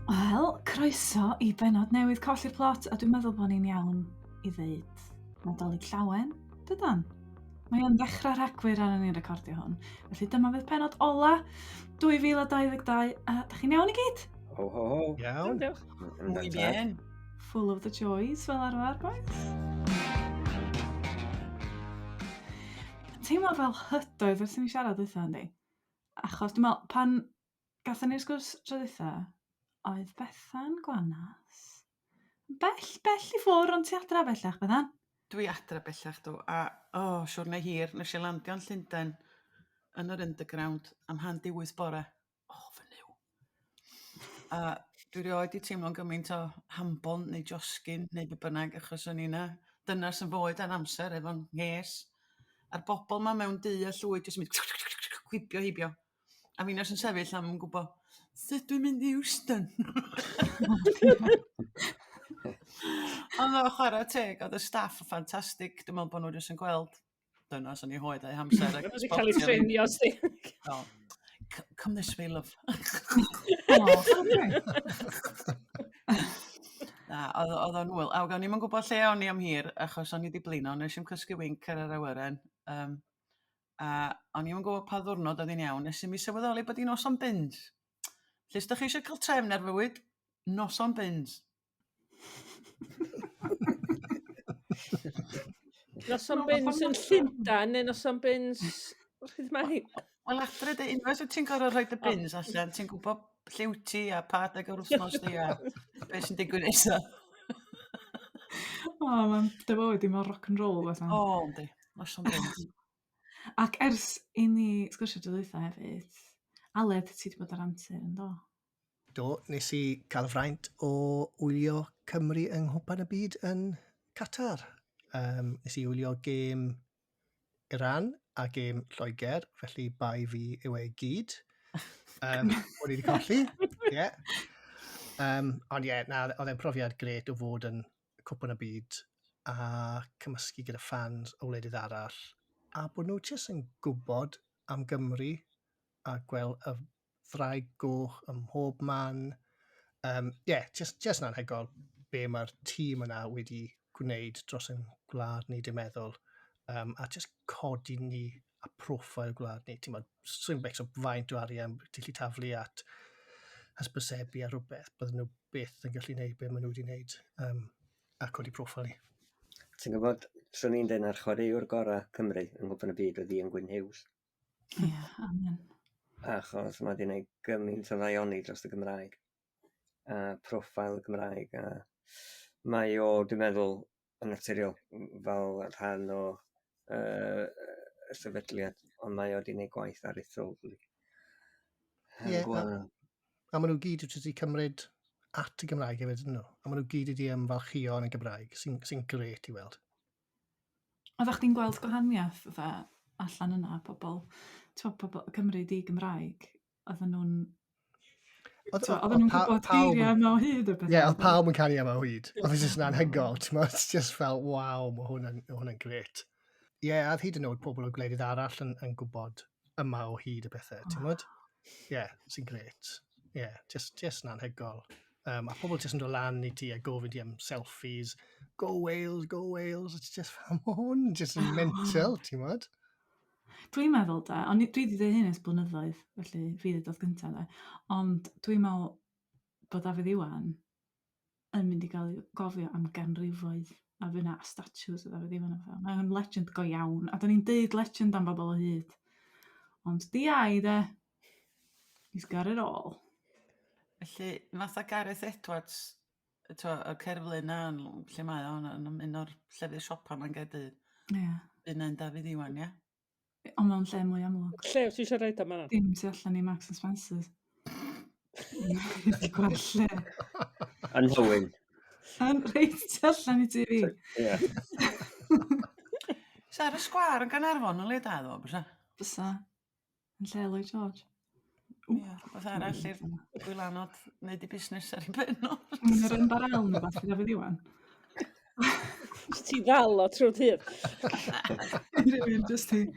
Wel, croeso I bennod newydd colli'r plot, a dwi'n meddwl bod ni'n iawn I ddeud Nadolig llawen, dydan? Mae o'n ddechrau Rhagfyr ar ni'n recordio hwn. Felly dyma fydd pennod ola 2022, a da chi'n iawn I gyd? Ho, ho, ho. Iawn. Muy bien. Full of the joys, fel arfer, boys. Teimlo fel hydoedd wrth i ni siarad eitha, yndi? Achos dwi'n meddwl, pan gathen ni'r sgwrs tro dwytha, oedd Bethan Gwanas bell I ffwr ond ti adra bellach, Bethan? Dwi adra bellach dw, a siwrna hir, nes I landio'n Llundain yn yr underground am 8:30 bore. Fy niw. A dwi rioed I teimlo'n gymaint o hambon neu josgyn neu be bynnag achos o'n i'n dynas yn fwyd ar amser efo'n nghes. A'r bobl ma mewn du a Llwyd jyst yn mynd gwibio hibio. A fi nes yn sefyll am yn gwybod sut dwi'n mynd I Euston. Ond o chwarae teg, oedd y staff yn ffantastig. Dwi'n meddwl bod nhw jyst yn gweld dynas yn ei hoed a'i hamser. Wedi cael ei treinio, sti. Come this way, love. Na, oedd o'n wyl. A o'n i'n gwybod lle o'n I am hir, achos o'n I wedi blino, nes i'n cysgu winc ar yr awyren. A o'n i'n gwybod pa ddwrnod oedd hi'n iawn, nes i'n mi sylweddoli bod hi'n noson bins. Lle ydych chi eisiau cael trefn ar fywyd? Noson bins. Noson bins yn Llundain neu noson bins... Rhydd mae? Wel, adre dy unwaith wyt ti'n gorfod rhoi dy bins allan, ti'n gwybod lle wyt ti a pa adeg o'r wythnos di a beth sy'n digwydd nesa. Mae'n dybywyd I mor rock and roll, Bethan. Yndi, noson bins. Ac ers I ni sgwrsio dy ddwytha hefyd, Aled, ti wedi bod ar antur yn do? Do, nes I cael y fraint o wylio Cymru yng nghwpan y byd yn Qatar. Nes I wylio gêm Iran a gêm Lloegr, felly bai fi yw ei gyd. O'n I wedi colli, ie. Ond ie, oedd e'n profiad gret o fod yn cwpan y byd a cymysgu gyda fans o wledydd arall. A bod nhw jyst yn gwybod am Gymru a gweld y ddраig goch ym mhob man. Just yn anhygoel be mae'r tîm yna wedi gwneud dros yn gwlad ni, dwi'n meddwl. A just codi ni a profil gwlad ni. Swyn becs o faint o arian dillu taflu at hysbysebu a rhywbeth. Bydden nhw byth yn gallu gwneud be maen nhw wedi gwneud a codi profil ni. Ti'n gwybod, swn i'n dweud na'r chwaraewr gorau Cymru yn gwybod y byd oedd Ian Hughes. Ie, amen. Achos mae wedi gwneud gymaint o ddaioni dros y Gymraeg. A profil y Gymraeg. A mae o, dwi'n meddwl, yn naturiol fel rhan o y sefydliad. Ond mae o wedi gwneud gwaith aruthrol. Ie, a maen nhw gyd wedi cymryd at y Gymraeg hefyd, ydyn nhw. A maen nhw gyd wedi ymfalchio yn y Gymraeg, sy'n gret I weld. Oeddech chdi'n gweld gwahaniaeth allan yna, pobl Cymru di Gymraeg, oedden nhw'n gwybod geiriau yma o hyd y beth? Ie, oedd pawb yn canu yma o hyd. Oedd jyst yn anhygoel. It's just fel, waw, mae hwnna'n gret. Ie, a hyd yn oed pobl o gwledydd arall yn gwybod yma o hyd y bethau, ti'n gwybod? Ie, sy'n gret. Ie, just yn anhygoel. A pobl jyst yn dod lan I ti a gofyn ti am selfies. Go Wales, go Wales. It's just, mae hwn just yn mental, ti'n gwybod? Dwi'n meddwl da, ond dwi wedi dweud hyn ers blynyddoedd, felly fi ddod gyntaf da, ond dwi'n meddwl bod Davies Iwan yn mynd I gael ei gofio am ganrifoedd a fyna statues o Davies Iwan. Mae'n legend go iawn, a da ni'n deud legend am bobl o hyd. Ond di-ai de, he's got it all. Felly, fatha Gareth Edwards, y cerflun na, lle mae o'n un o'r llefydd siopa ma'n Gaerdydd. Ie. Yna'n Davies Iwan, ie? Ond mewn lle mwy amlwg. Lle wyt ti eisiau rhaid am yna? Dim tu allan I Marks and Spencer's. Gwell lle. Yn Owen. Reit tu allan I TV. Ie. Sa ar y sgwar yn Gaernarfon yn le da ddo, bysa? Bysa. Yn lle Lloyd George. Ie, rhywbeth arall i'r gwylanod wneud I busnes ar ei bennod. Yr un barel neu beth I Davies Iwan. Ti ddal o trwy'r hyd. Rwy'n just I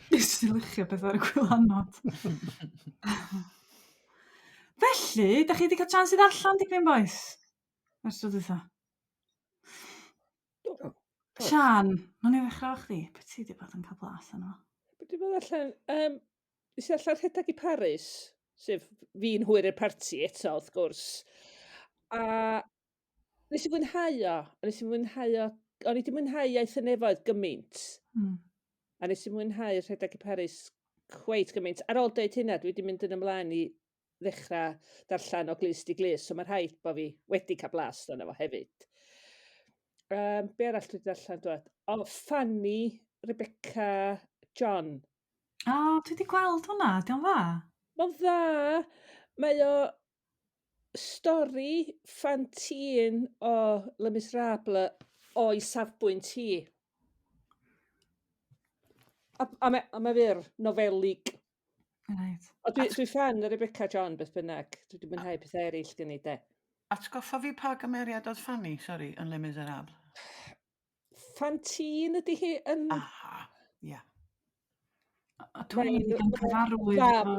lychio beth ar y gwylanod. Felly, da chi wedi cael chans i ddarllen dipyn boes? Ers tro dwytha. Sian, ma'n i ddechrau o chdi. Beth ti wedi bod yn cael blas yno? Wedi bod allan, nes i allan rhedeg i Parys, sef fi'n hwyr i'r parti eto, wrth gwrs. A nes i fwynhau o, o'n i wedi mwynhau iaith y nefoedd gymaint, a nes i mwynhau rhedeg i Parys cweit gymaint. Ar ôl dweud hynna, dwi wedi mynd yn ymlaen i ddechrau darllen o glust i glust, so mae rhaid bod fi wedi cael blast yna fo hefyd. Be arall dwi wedi darllen dweud? O, Fanny, Rebecca, John. O, dwi wedi gweld hwnna, diolch dda? Mae'n dda, mae o stori ffantîn o Le Miserable o'i safbwynt hi. A mae fyr nofelig. Right. O, dwi fan o Rebecca John beth bynnag. Dwi wedi mwynhau pethau eraill gen i de. Atgoffa fi pa gymeriad oedd Fanny, sori, yn Le Miserable. Ffantîn ydy hi yn... Aha, ia. Dwi'n digon cyfarwydd fam.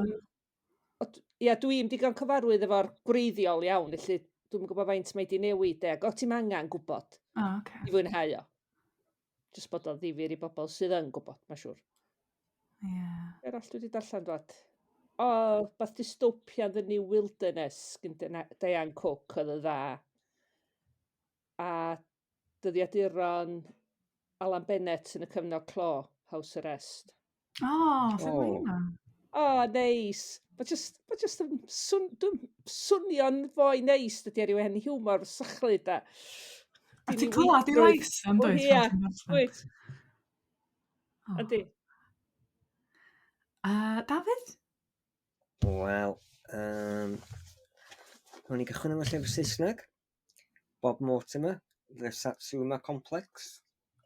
Ia, dwi'n digon cyfarwydd efo'r gwreiddiol iawn, felly dwi'n gwybod faint mae di newid e. O, ti'n angen gwybod O, oce. i fwynhau o. Jyst bod o ddifyr i bobl sydd yn gwybod, mae'n siŵr. Ie. Be arall dwi wedi darllen dwad? O, bath dystopia The New Wilderness gyn Diane Cook oedd y dda. A dyddiaduron Alan Bennett yn y cyfnod clo, House Arrest. O, sef O. hynna? O, neis. Mae just yn swnio'n fwy neis dydy ar yw hen hiwmor sychlyd a... A ti'n clywed i lais am dweud? Ia, wyt. Ydy. Davies? Wel, hwn i gychwyn am y llyfr Saesneg. Bob Mortimer, The Satsuma Complex.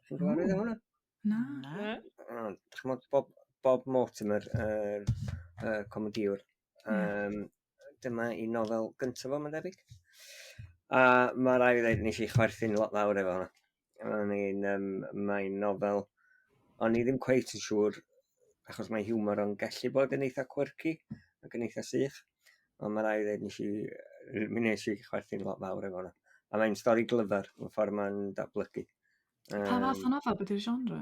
Chi'n gyfarwydd o hwnna? Na. Chymod Bob Mortimer, comediwr. Dyma i nofel gyntaf o, mae'n debyg. A mae rai i ddweud, nes i chwerthu'n lot lawr efo hwnna. Mae'n nofel, o'n i ddim cweit yn siŵr, achos mae hiwmor o'n gallu bod yn eitha quirky ac yn eitha sych. Ond mae rai i ddweud, nes i chwerthu'n lot lawr efo hwnna. A mae'n stori glyfar, yn ffordd mae'n datblygu. Pa fath o nofel, beth yw'r genre?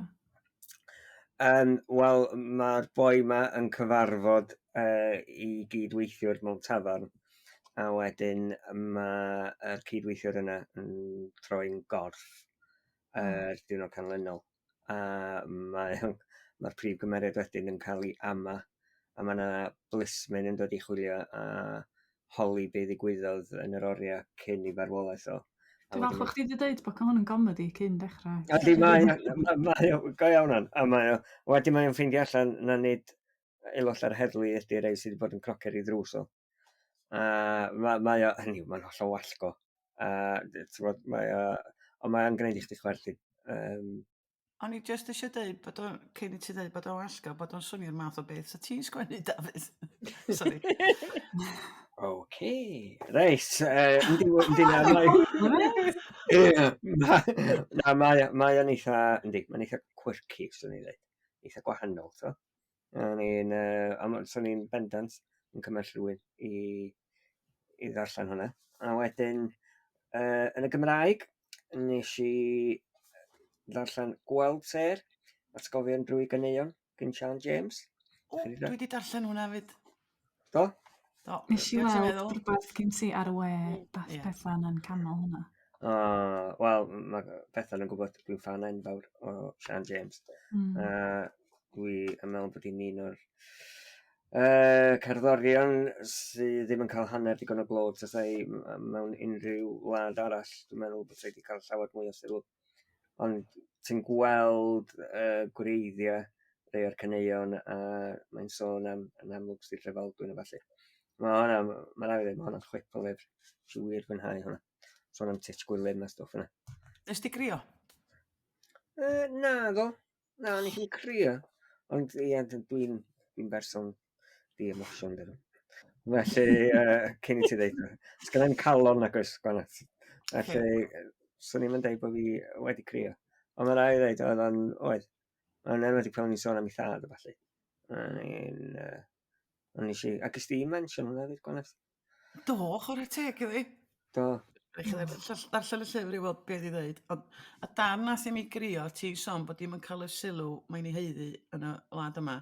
Wel, mae'r boi yma yn cyfarfod i gydweithiwr mewn tafarn, a wedyn mae'r cydweithiwr yna yn troi'n gorff diwrnod canlynol. A mae'r prif gymeriad wedyn yn cael ei ama, a mae yna blismyn yn dod i chwilio a holi be ddigwyddodd yn yr oriau cyn i farwolaeth o. Dwi'n falch o chdi wedi dweud bod hwn yn comedi cyn dechrau. A di mae o, go iawn a mae o, wedyn mae'n ffeindio allan na nid aelod ar heddlu ydy rei sydd wedi bod yn crocer i ddrws o. Mae o, hynny, mae'n hollol wallgo. Ond mae'n gwneud i chdi chwerthu. O'n i just eisiau dweud, bod o'n cyn i ti dweud bod o'n wallgo, bod o'n swnio'r math o beth. So ti'n sgwennu, Davies? Sorry. Oce, reis, mae o'n eitha, mae'n eitha quirky, swn i'n dweud, eitha gwahanol, so. Swn i'n bendant yn cymell rhywun i ddarllen hwnna. A wedyn, yn y Gymraeg, nes i ddarllen Gweld Ser, atgofion drwy ganeuon, gyn Sian James. O, dwi wedi darllen hwnna fyd. Do? Nes i weld rhywbeth gyn ti ar y we, Bethan yn canol hwnna. Wel, mae Bethan yn gwybod dwi'n fan enfawr o Sian James. Dwi yn meddwl bod hi'n un o'r cerddorion sydd ddim yn cael hanner digon o glod mewn unrhyw wlad arall. Dwi'n meddwl bod wedi cael llawer mwy o sylw. Ond ti'n gweld gwreiddiau rhai o'r caneuon a mae'n sôn am amlwg sydd Trafodwyd a falle. Mae rhaid i ddweud, mae hwnna'n chwip o lyfr. Dwi'n wir fwynhau hwnna. Sôn am titch gwylyn a stwff yna. Nes ti grio? Na, ddo. Na, nes i'n crio. Ond dwi'n berson di-emosiwn dydw. Felly, cyn i ti ddeud, sgynna'n calon ac oes Gwanas. Felly, swn i'n dweud bod fi wedi crio. Ond mae rai i ddweud, oedd. Mae'n enwedig pan ni'n sôn am ei thad o falle. Ac ys ti mention hwnna, Gwanas? Do, chwarae teg iddi. Do. Rhaid chi darllen y llyfr i weld beth i ddweud. A dan nath i mi grio, ti sôn bod dim yn cael y sylw mae'n ei heiddi yn y wlad yma.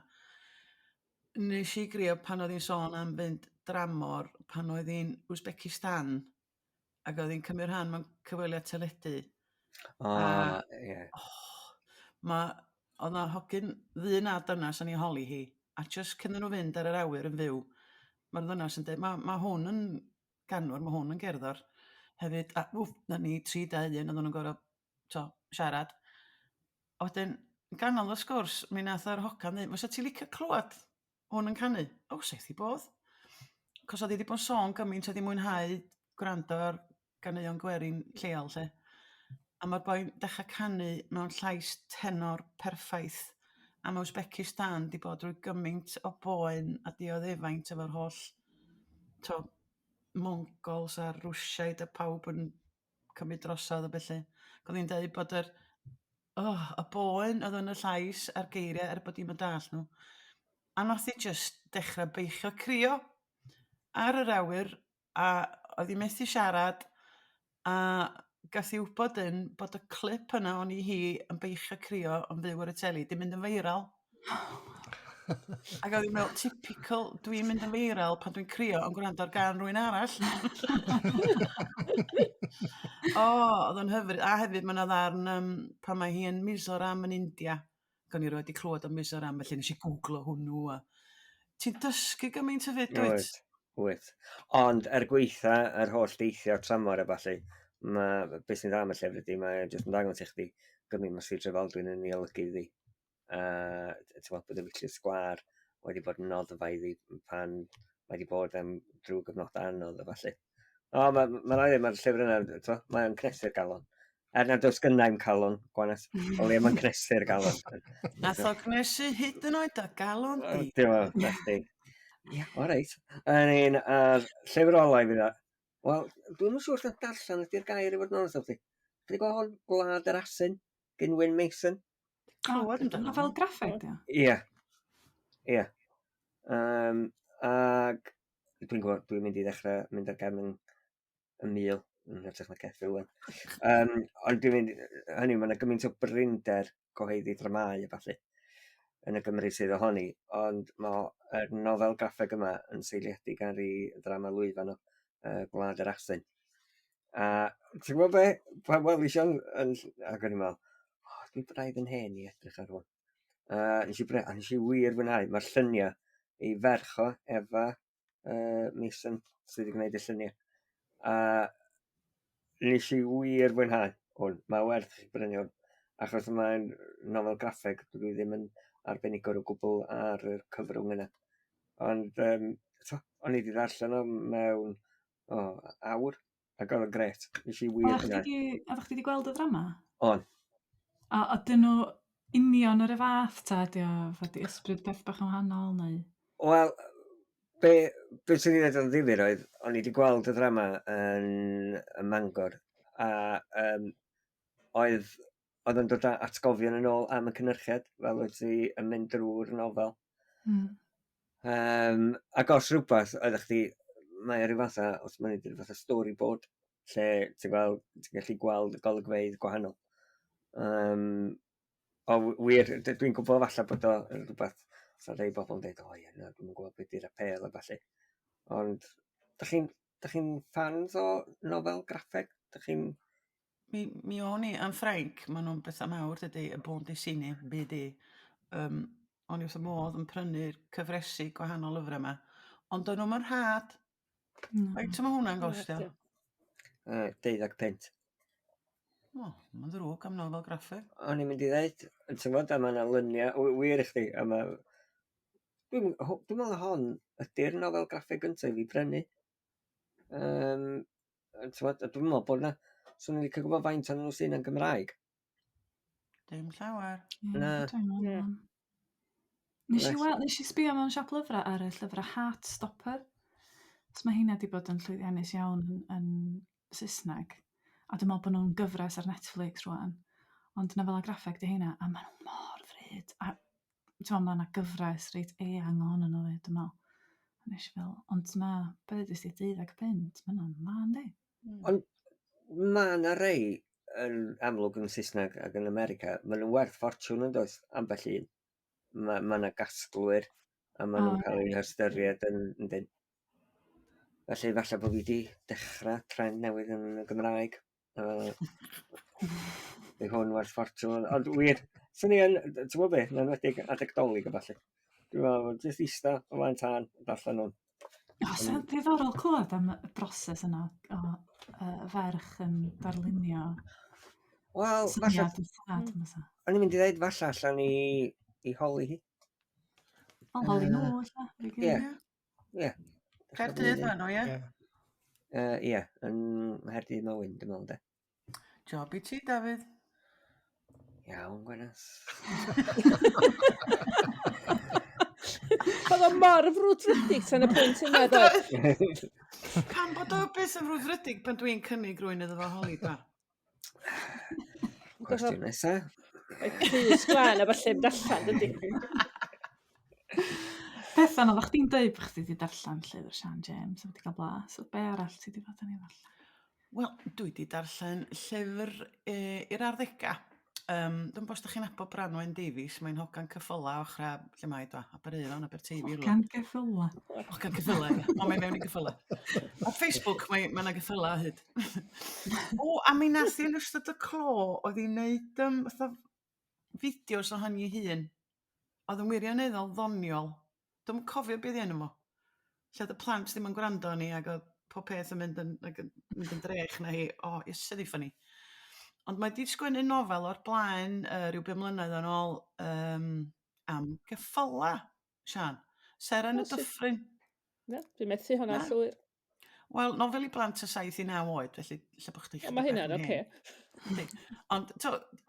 Nes i grio pan oedd hi'n sôn am fynd dramor pan oedd hi'n Uzbekistan ac oedd hi'n cymryd rhan mewn cyfweliad teledu. O, A ie. oedd na hogyn ddyn a dynas yn ei holi hi, a just cyn nhw fynd ar yr awyr yn fyw, mae'r ddynas yn dweud, mae hwn yn ganwr, mae hwn yn gerddor. Hefyd, a na ni 3-1 oedd nhw'n gorau siarad. A wedyn, yn ganol y sgwrs, mi nath yr hogan dweud, fysa ti licio clywed hwn yn canu? O, sef i bodd. Cos oedd hi wedi bod yn sôn gymaint oedd hi mwynhau gwrando ar ganeuon gwerin lleol, lle. A mae'r boi'n dechrau canu mewn llais tenor perffaith. A mae Uzbekistan wedi bod drwy gymaint o boen a dioddefaint efo'r holl Mongols a Rwsiaid a pawb yn cymryd drosodd o felly. Oedd hi'n dweud bod y boen oedd yn y llais a'r geiriau bod hi'n dall nhw. A nath hi just dechrau beichio crio ar yr awyr a oedd hi methu siarad a gath hi wybod bod y clip yna o'n i hi yn beichio crio yn fyw ar y teli di mynd yn feiral. Ac oedd hi'n meddwl, typical, dwi'n mynd yn feiral pan dwi'n crio yn gwrando ar gan rwy'n arall. Oedd o'n hyfryd. A hefyd mae yna ddarn pan mae hi yn Mizoram yn India. Gan i roed i clywed o Mizoram, felly nes i googlo hwnnw. Ti'n dysgu gymaint o fyd, dwyt? Wyt. Ond gweitha, yr holl deithio tramor a falle, beth sy'n dda am y llyfr ydy, mae'n jyst yn dangos i chdi gymaint mae sydd Trafodwyd yn ei olygu iddi. Ti'n bod y filltir sgwar wedi bod yn noddfaidd pan wedi bod drwy gyfnodau anodd a falle. Mae'r llyfr yna, mae'n cnesu'r galon. Nad oes gynnau'n calon, Gwanas, ond mae'n cnesu'r galon. Nath o cnesu hyd yn oed a galon di. Dyma, felly. Ie, o reit. Llyfr olau fi dda. Wel, dwi'n yn siŵr na darllen ydy'r gair i fod yn honest o ti. Ydy gweld hwn, Gwlad yr Asyn, Gynwyn Mason. Clywed amdano. Fel graffeg, dio? Ie. Ac dwi'n gwybod, dwi'n mynd i ddechrau mynd ar gefn y mil, yn hytrach na ceffil. Ond dwi'n mynd, hynny, mae yna gymaint o brynder gyhoeddi dramau a falle yn y Gymru sydd ohoni, ond mae'r nofel graffeg yma yn seiliedig ar ei drama lwyfan o Gwlad yr Asyn. A ti'n gwybod be? Pan wel eisiau, ac o'n i'n meddwl, dwi'n braidd yn hen i edrych ar hwn. Nes i wir fwynhau. Mae'r lluniau ei ferch o efo Mason sydd wedi gwneud y lluniau. A nes i wir fwynhau hwn. Mae werth chi brynu hwn. Achos mae'n nofel graffeg, dwi ddim yn arbenigwr o gwbl ar y cyfrwng yna. Ond o'n i wedi ddarllen o mewn awr. Ac oedd yn gret. Nes i wir fwynhau. Oeddech chdi wedi gweld y drama? On. A dyn nhw union yr y fath ta, ydy ysbryd beth bach yn wahanol neu? Wel, be sy'n ei wneud yn ddifur oedd, o'n i wedi gweld y drama yn Mangor, a oedd yn dod â atgofion yn ôl am y cynhyrchiad, fel oedd ti yn mynd drwy'r nofel. Ac os rhywbeth, oeddech chdi, mae rhyw fatha, os mae'n ei fatha storyboard, lle ti'n gallu gweld y golygfeydd gwahanol. Wir, dwi'n gwybod falle bod o rhywbeth, so rhai bobl yn dweud, dwi'n gwybod beth yw'r apel a falle. Ond, dych chi'n fans o nofel graffeg? Mi o'n i yn Ffrainc, maen nhw'n bethau mawr, dydy, y bôn di sini, BD. O'n i wrth y modd yn prynu'r cyfresu gwahanol lyfrau yma. Ond o'n nhw'n rhad. Faint mae hwnna'n gostio? 12 pence. Mae'n ddrwg am nofel graffeg. O'n i'n mynd i ddeud, yn tymod am yna lyniau, wir i chdi, dwi'n meddwl hon ydy'r nofel graffeg gyntaf i fi brynu. Dwi'n meddwl bod yna, swn i'n licio gwybod faint o'n nhw sy'n yn Gymraeg. Dim llawer. Nes i sbio mewn siop lyfrau ar y llyfrau Heartstopper. Os mae hynna wedi bod yn llwyddiannus iawn yn Saesneg. A dwi'n meddwl bod nhw'n gyfres ar Netflix rwan. Ond nofel a graffeg di hynna, a maen nhw mor fryd. A mae yna gyfres reit eang ohonyn nhw, dwi'n meddwl. Nes i fel, ond mae, beth ydys i 12 pint, mae hwnna'n man di. Ond mae yna rei yn amlwg yn Saesneg ac yn America, maen nhw'n werth ffortiwn yn does, ambell un. Mae yna gasglwyr, a maen nhw'n cael eu hystyried yn dyn. Felly falle bod fi wedi dechrau trend newydd yn y Gymraeg. Bydd hwn werth ffortiwn. Ond wir, sy'n ni yn, ti'n gwybod beth, yn enwedig adeg dolig o falle. Dwi'n meddwl, jyst eista o flaen tân, darllen nhw'n. Sa'n ddiddorol clywed am y broses yna o ferch yn darlunio Wel, falle, syniad yn sad. o'n i'n mynd i ddeud falle allan i holi hi. Fel holi nhw, illa. Ie. Caerdydd fan o, ie? Ie, yn Nghaerdydd Mywyn, dwi'n meddwl, de. Job i ti, Davies. Iawn, Gwanas. Oedd o mor frwdfrydig tan y pwynt yna, dod. Pam bod o beth yn frwdfrydig pan dwi'n cynnig rwy'n iddo fo holi ba? Cwestiwn nesaf. Crys glan a falle darllen, dydy. Bethan, oeddech chdi'n dweud bod chdi wedi darllen llyfr Siôn James, a wedi cael blas, o be arall ti wedi bod yn ei ddarllen? Wel, dwi wedi darllen llyfr i'r arddega. Dwi'n bod chi'n abo Branwen Davies, mae'n hogan cyffyla ochra, lle mae do, Abereiron, Aberteifi. Hogan cyffyla. Hogan cyffyla, ie. Ond mae'n mewn i cyffyla. O Facebook, mae yna cyffyla hyd. A mi nath i'n ystod y clo, oedd hi'n neud fideos o hynny hun. Oedd yn wirioneddol ddoniol. Dwi'n cofio beth enw mo. Lle oedd y plant ddim yn gwrando ni ac oedd pob peth yn mynd yn drech na hi. Ysyd i ffynnu. Ond mae wedi sgwennu nofel o'r blaen rhyw 5 mlynedd yn ôl am geffyla, Sian. Seren y Dyffryn. Ie, dwi'n methu hwnna llwyr. Wel, nofel i blant y 7 i 9 oed, felly lle bod chdi... Mae hynna'n oce. Ond,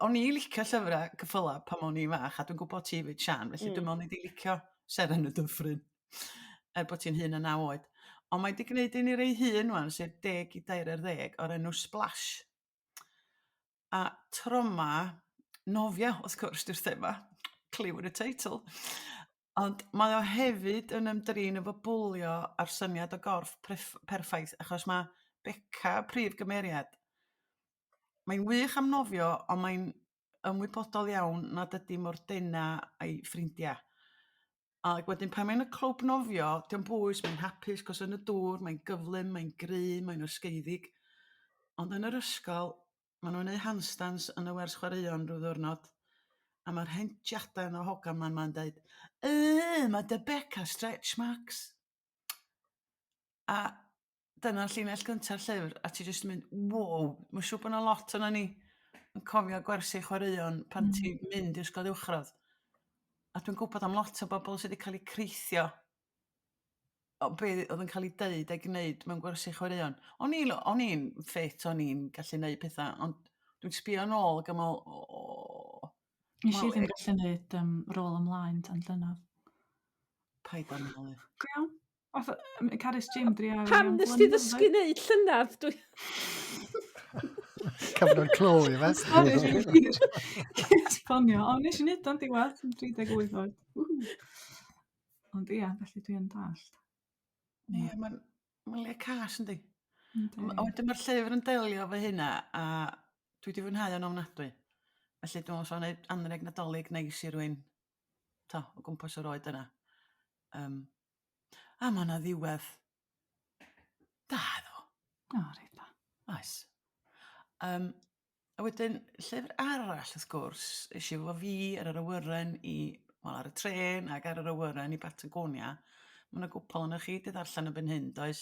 o'n i licio llyfrau cyffyla pan o'n i fach, a dwi'n gwybod ti fyd, Sian, felly dwi'n meddwl ni wedi licio Seren y Dyffryn, bod ti'n hyn yn 9 oed. Ond mae wedi gwneud un i rei hun wan, sef 10 i 20 o'r enw Sblash. A troma, nofia, wrth gwrs, di'r thema, clew yn y teitl. Ond mae o hefyd yn ymdrin efo bwlio ar syniad o gorff perffaith, achos mae Beca prif gymeriad. Mae'n wych am nofio, ond mae'n ymwybodol iawn nad ydy Mordena a'i ffrindiau. A wedyn pan mae'n y clwb nofio, di'n bwys, mae'n hapus, cos yn y dŵr, mae'n gyflym, mae'n gry, mae'n ysgeiddig. Ond yn yr ysgol, maen nhw'n gwneud handstands yn y wers chwaraeon rhyw ddwrnod, a mae'r hendiadau yn o hogan ma'n dweud, mae dy Beca stretch marks. A dyna'r llinell gyntaf llyfr, a ti jyst yn mynd, wow, mae'n siŵr bod yna lot yna ni yn cofio gwersi chwaraeon pan ti'n mynd i'r ysgol uwchradd. A dwi'n gwybod am lot o bobl sydd wedi cael eu creithio o beth oedd yn cael ei deud a'i gwneud mewn gwersi chwaraeon. O'n i'n ffit, o'n i'n gallu gwneud pethau, ond dwi'n sbio nôl ac ymol, Nes i ddim gallu gwneud rôl ymlaen tan llynedd. Paid am ôl. Gwiawn. Carys Jim drio... Pam nes ti ddysgu neud llynadd? Cyfnod clo i fe. Sori, dwi'n esbonio. O, nes i wneud o'n diwedd yn 38 oed. Ond ia, felly dwi'n dallt. Ie, mae'n le cas yndi. A wedyn mae'r llyfr yn delio fy hynna, a dwi wedi fwynhau o'n ofnadwy. Felly dwi'n meddwl gwneud anreg nadolig neis i rywun o gwmpas yr oed yna. A mae yna ddiwedd. Da, ddo. O, reit da. Oes. A wedyn, llyfr arall, wrth gwrs, eisiau fo fi ar yr awyren ar y tren ac ar yr awyren i Patagonia. Mae yna gwpl yn chi di ddarllen y byn hyn, does?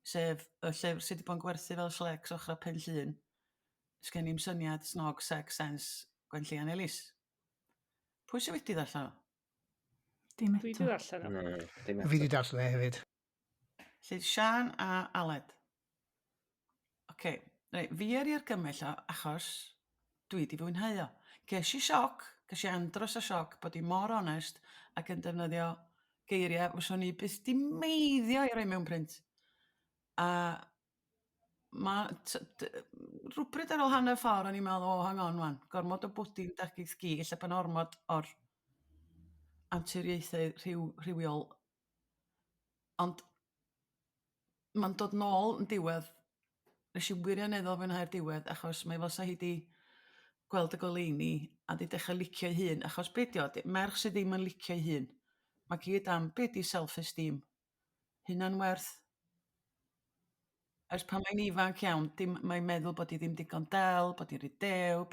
Sef y llyfr sydd wedi bod yn gwerthu fel Slex ochra Pen Llyn. Sgen I'm Syniad, Snog, Sex, Sense, Gwenllian Ellis. Pwy sydd wedi ddarllen o? Dim Dwi eto. wedi ddarllen o. Fi wedi darllen e hefyd. Llydd Sian a Aled. Oce, fi ar i'r gymell o achos dwi wedi fwynhau o. Ges i andros o sioc bod i mor onest ac yn defnyddio geiriau fyswn i byth di meiddio i roi mewn print. A rhywbryd ar ôl hanner ffordd o'n i'n meddwl, hang on wan, gormod o bwdi'n dagydd gi, lle pan ormod o'r anturiaethau rhywiol. Ond mae'n dod nôl yn diwedd, nes i wirioneddol fwynhau'r diwedd, achos mae fel sa hi di gweld y goleuni a di dechrau licio'i hun, achos be dio, merch sydd ddim yn licio'i hun. Mae gyd am be di self-esteem. Hunan werth. Ers pan mae'n ifanc iawn, mae'n meddwl bod hi ddim digon del, bod hi'n ridew,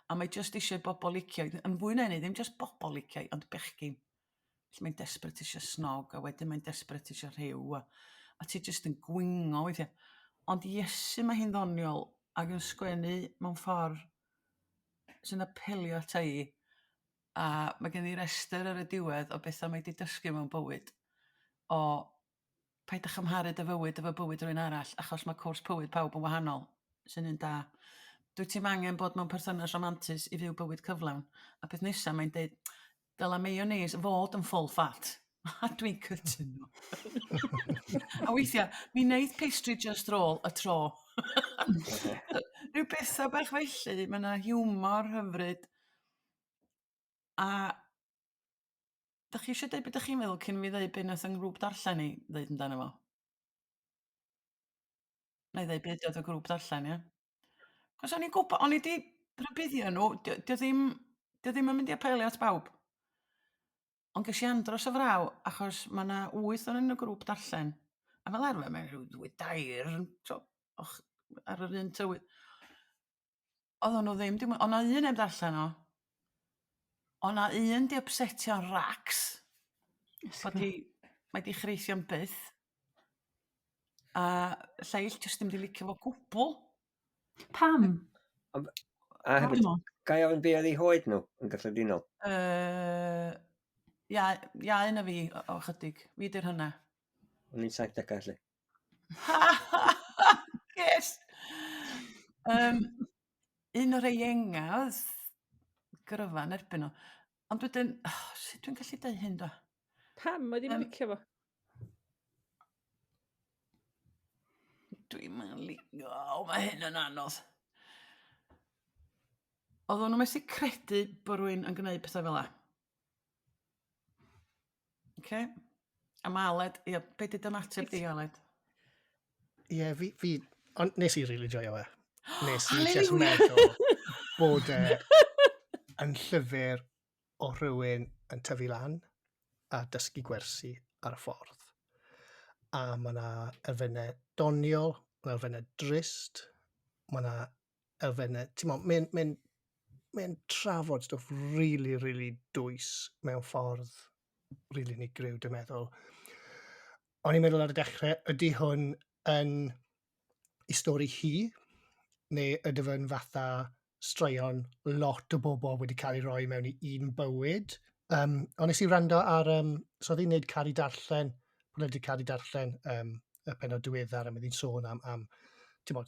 a mae jyst eisiau bobl licio'i. Yn fwy na hynny, ddim jyst bobl licio'i, ond bechgyn. Felly mae'n desperate eisiau snog, a wedyn mae'n desperate eisiau rhyw, a ti jyst yn gwingo weithiau. Ond Iesu mae hi'n ddoniol ac yn sgwennu mewn ffordd sy'n apelio ata i, a mae gen i restr ar y diwedd o bethau mae wedi dysgu mewn bywyd o paid â chymharu dy fywyd efo bywyd rhywun arall, achos mae cwrs bywyd pawb yn wahanol, sy'n un da. Dwyt ti'n angen bod mewn perthynas romantis i fyw bywyd cyflawn. A peth nesaf mae'n deud, dyla mayonnaise fod yn full fat. A dwi'n cytuno. A weithiau, mi wneud pastry just roll y tro. Rhyw bethau bach felly, mae yna hiwmor hyfryd. A da chi eisiau dweud beth ydych chi'n meddwl cyn mi ddweud beth nath yng ngrŵp darllen ni ddeud amdano fo? Na i ddweud beth oedd y grŵp darllen, ia? Cos o'n i'n gwybod, o'n i wedi rhybuddio nhw, dio ddim yn mynd i apelio at bawb. Ond ges i andros o fraw, achos mae yna 8 o'n yn y grŵp darllen. A fel arfer, mae'n rhyw 2 ar yr un tywydd. Oedden nhw ddim, o'na un heb darllen o. O'na un di upsetio'n racs. Mae di chreithio'n byth. A lleill jyst ddim di licio fo gwbl. Pam? A hefyd, ga i ofyn be oedd ei hoed nhw yn gyffredinol? Ia, yna fi o chydig. Fi di'r hynna. O'n i'n 70 felly. Yes! Un o'r ienga oedd gryfan erbyn nhw. Ond wedyn, sut dwi'n gallu dweud hyn do? Pam oedd ddim licio fo? Dwi'n mynd licio, mae hyn yn anodd. Oedden nhw methu credu bod rwy'n yn gwneud pethau fel la. Okay. A mae Aled, ia, beth ydy ymateb di, Aled? Ie, fi, ond nes i really joio e. Nes i just meddwl bod yn llyfr o rhywun yn tyfu lan a dysgu gwersi ar y ffordd. A mae yna elfennau doniol, mae yna elfennau drist, mae yna elfennau, ti'n meddwl, mae'n trafod stwff really, really dwys mewn ffordd really unigryw, dwi'n meddwl. O'n i'n meddwl ar y dechrau, ydy hwn yn ei stori hi, neu ydy fe'n fatha straeon lot o bobl wedi cael ei roi mewn i un bywyd. Ond nes i wrando ar, so oedd hi'n gwneud Cari Darllen, bod wedi Cari Darllen y pennod diweddar, a mynd i'n sôn am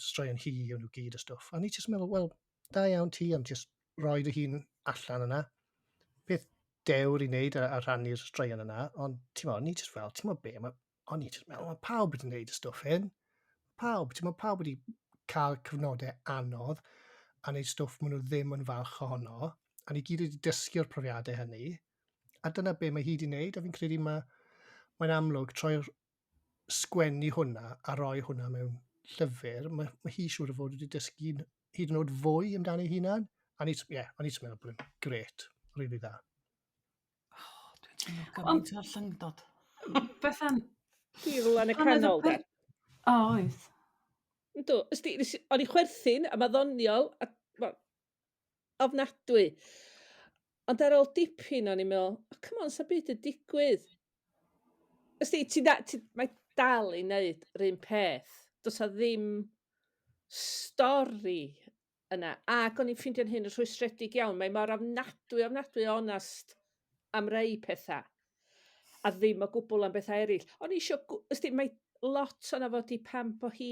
straeon hi o'n nhw gyd y stwff. A ni jyst meddwl, wel, da iawn ti am jyst roi dy hun allan yna. Beth dewr i wneud a rhannu'r straeon yna, ond ni jyst fel, be, o'n i jyst meddwl, mae pawb wedi wneud y stwff hyn. Pawb wedi cael cyfnodau anodd a wneud stwff maen nhw ddim yn falch ohono, a ni gyd wedi dysgu'r profiadau hynny, a dyna be mae hi wedi wneud, a fi'n credu mae'n amlwg trwy'r sgwennu hwnna a roi hwnna mewn llyfr, mae hi siŵr o fod wedi dysgu hyd yn oed fwy amdano ei hunan, a o'n i jyst meddwl bod yn gret, rili dda. Dwi'n teimlo gymaint o'r llyngdod. Bethan... Dwi'n rwan y canol, de. O, oes. Yndw, o'n i chwerthin a mae ddoniol a ofnadwy. Ond ar ôl dipyn o'n i'n meddwl, come on, sa byd y digwydd. Mae dal i wneud yr un peth. Does a ddim stori yna. Ac o'n i'n ffeindio'n hyn yn rhwystredig iawn. Mae mor ofnadwy onast am rei pethau. A ddim o gwbl am bethau eraill. O'n i eisiau... Mae lot o'na fod i pam bo hi...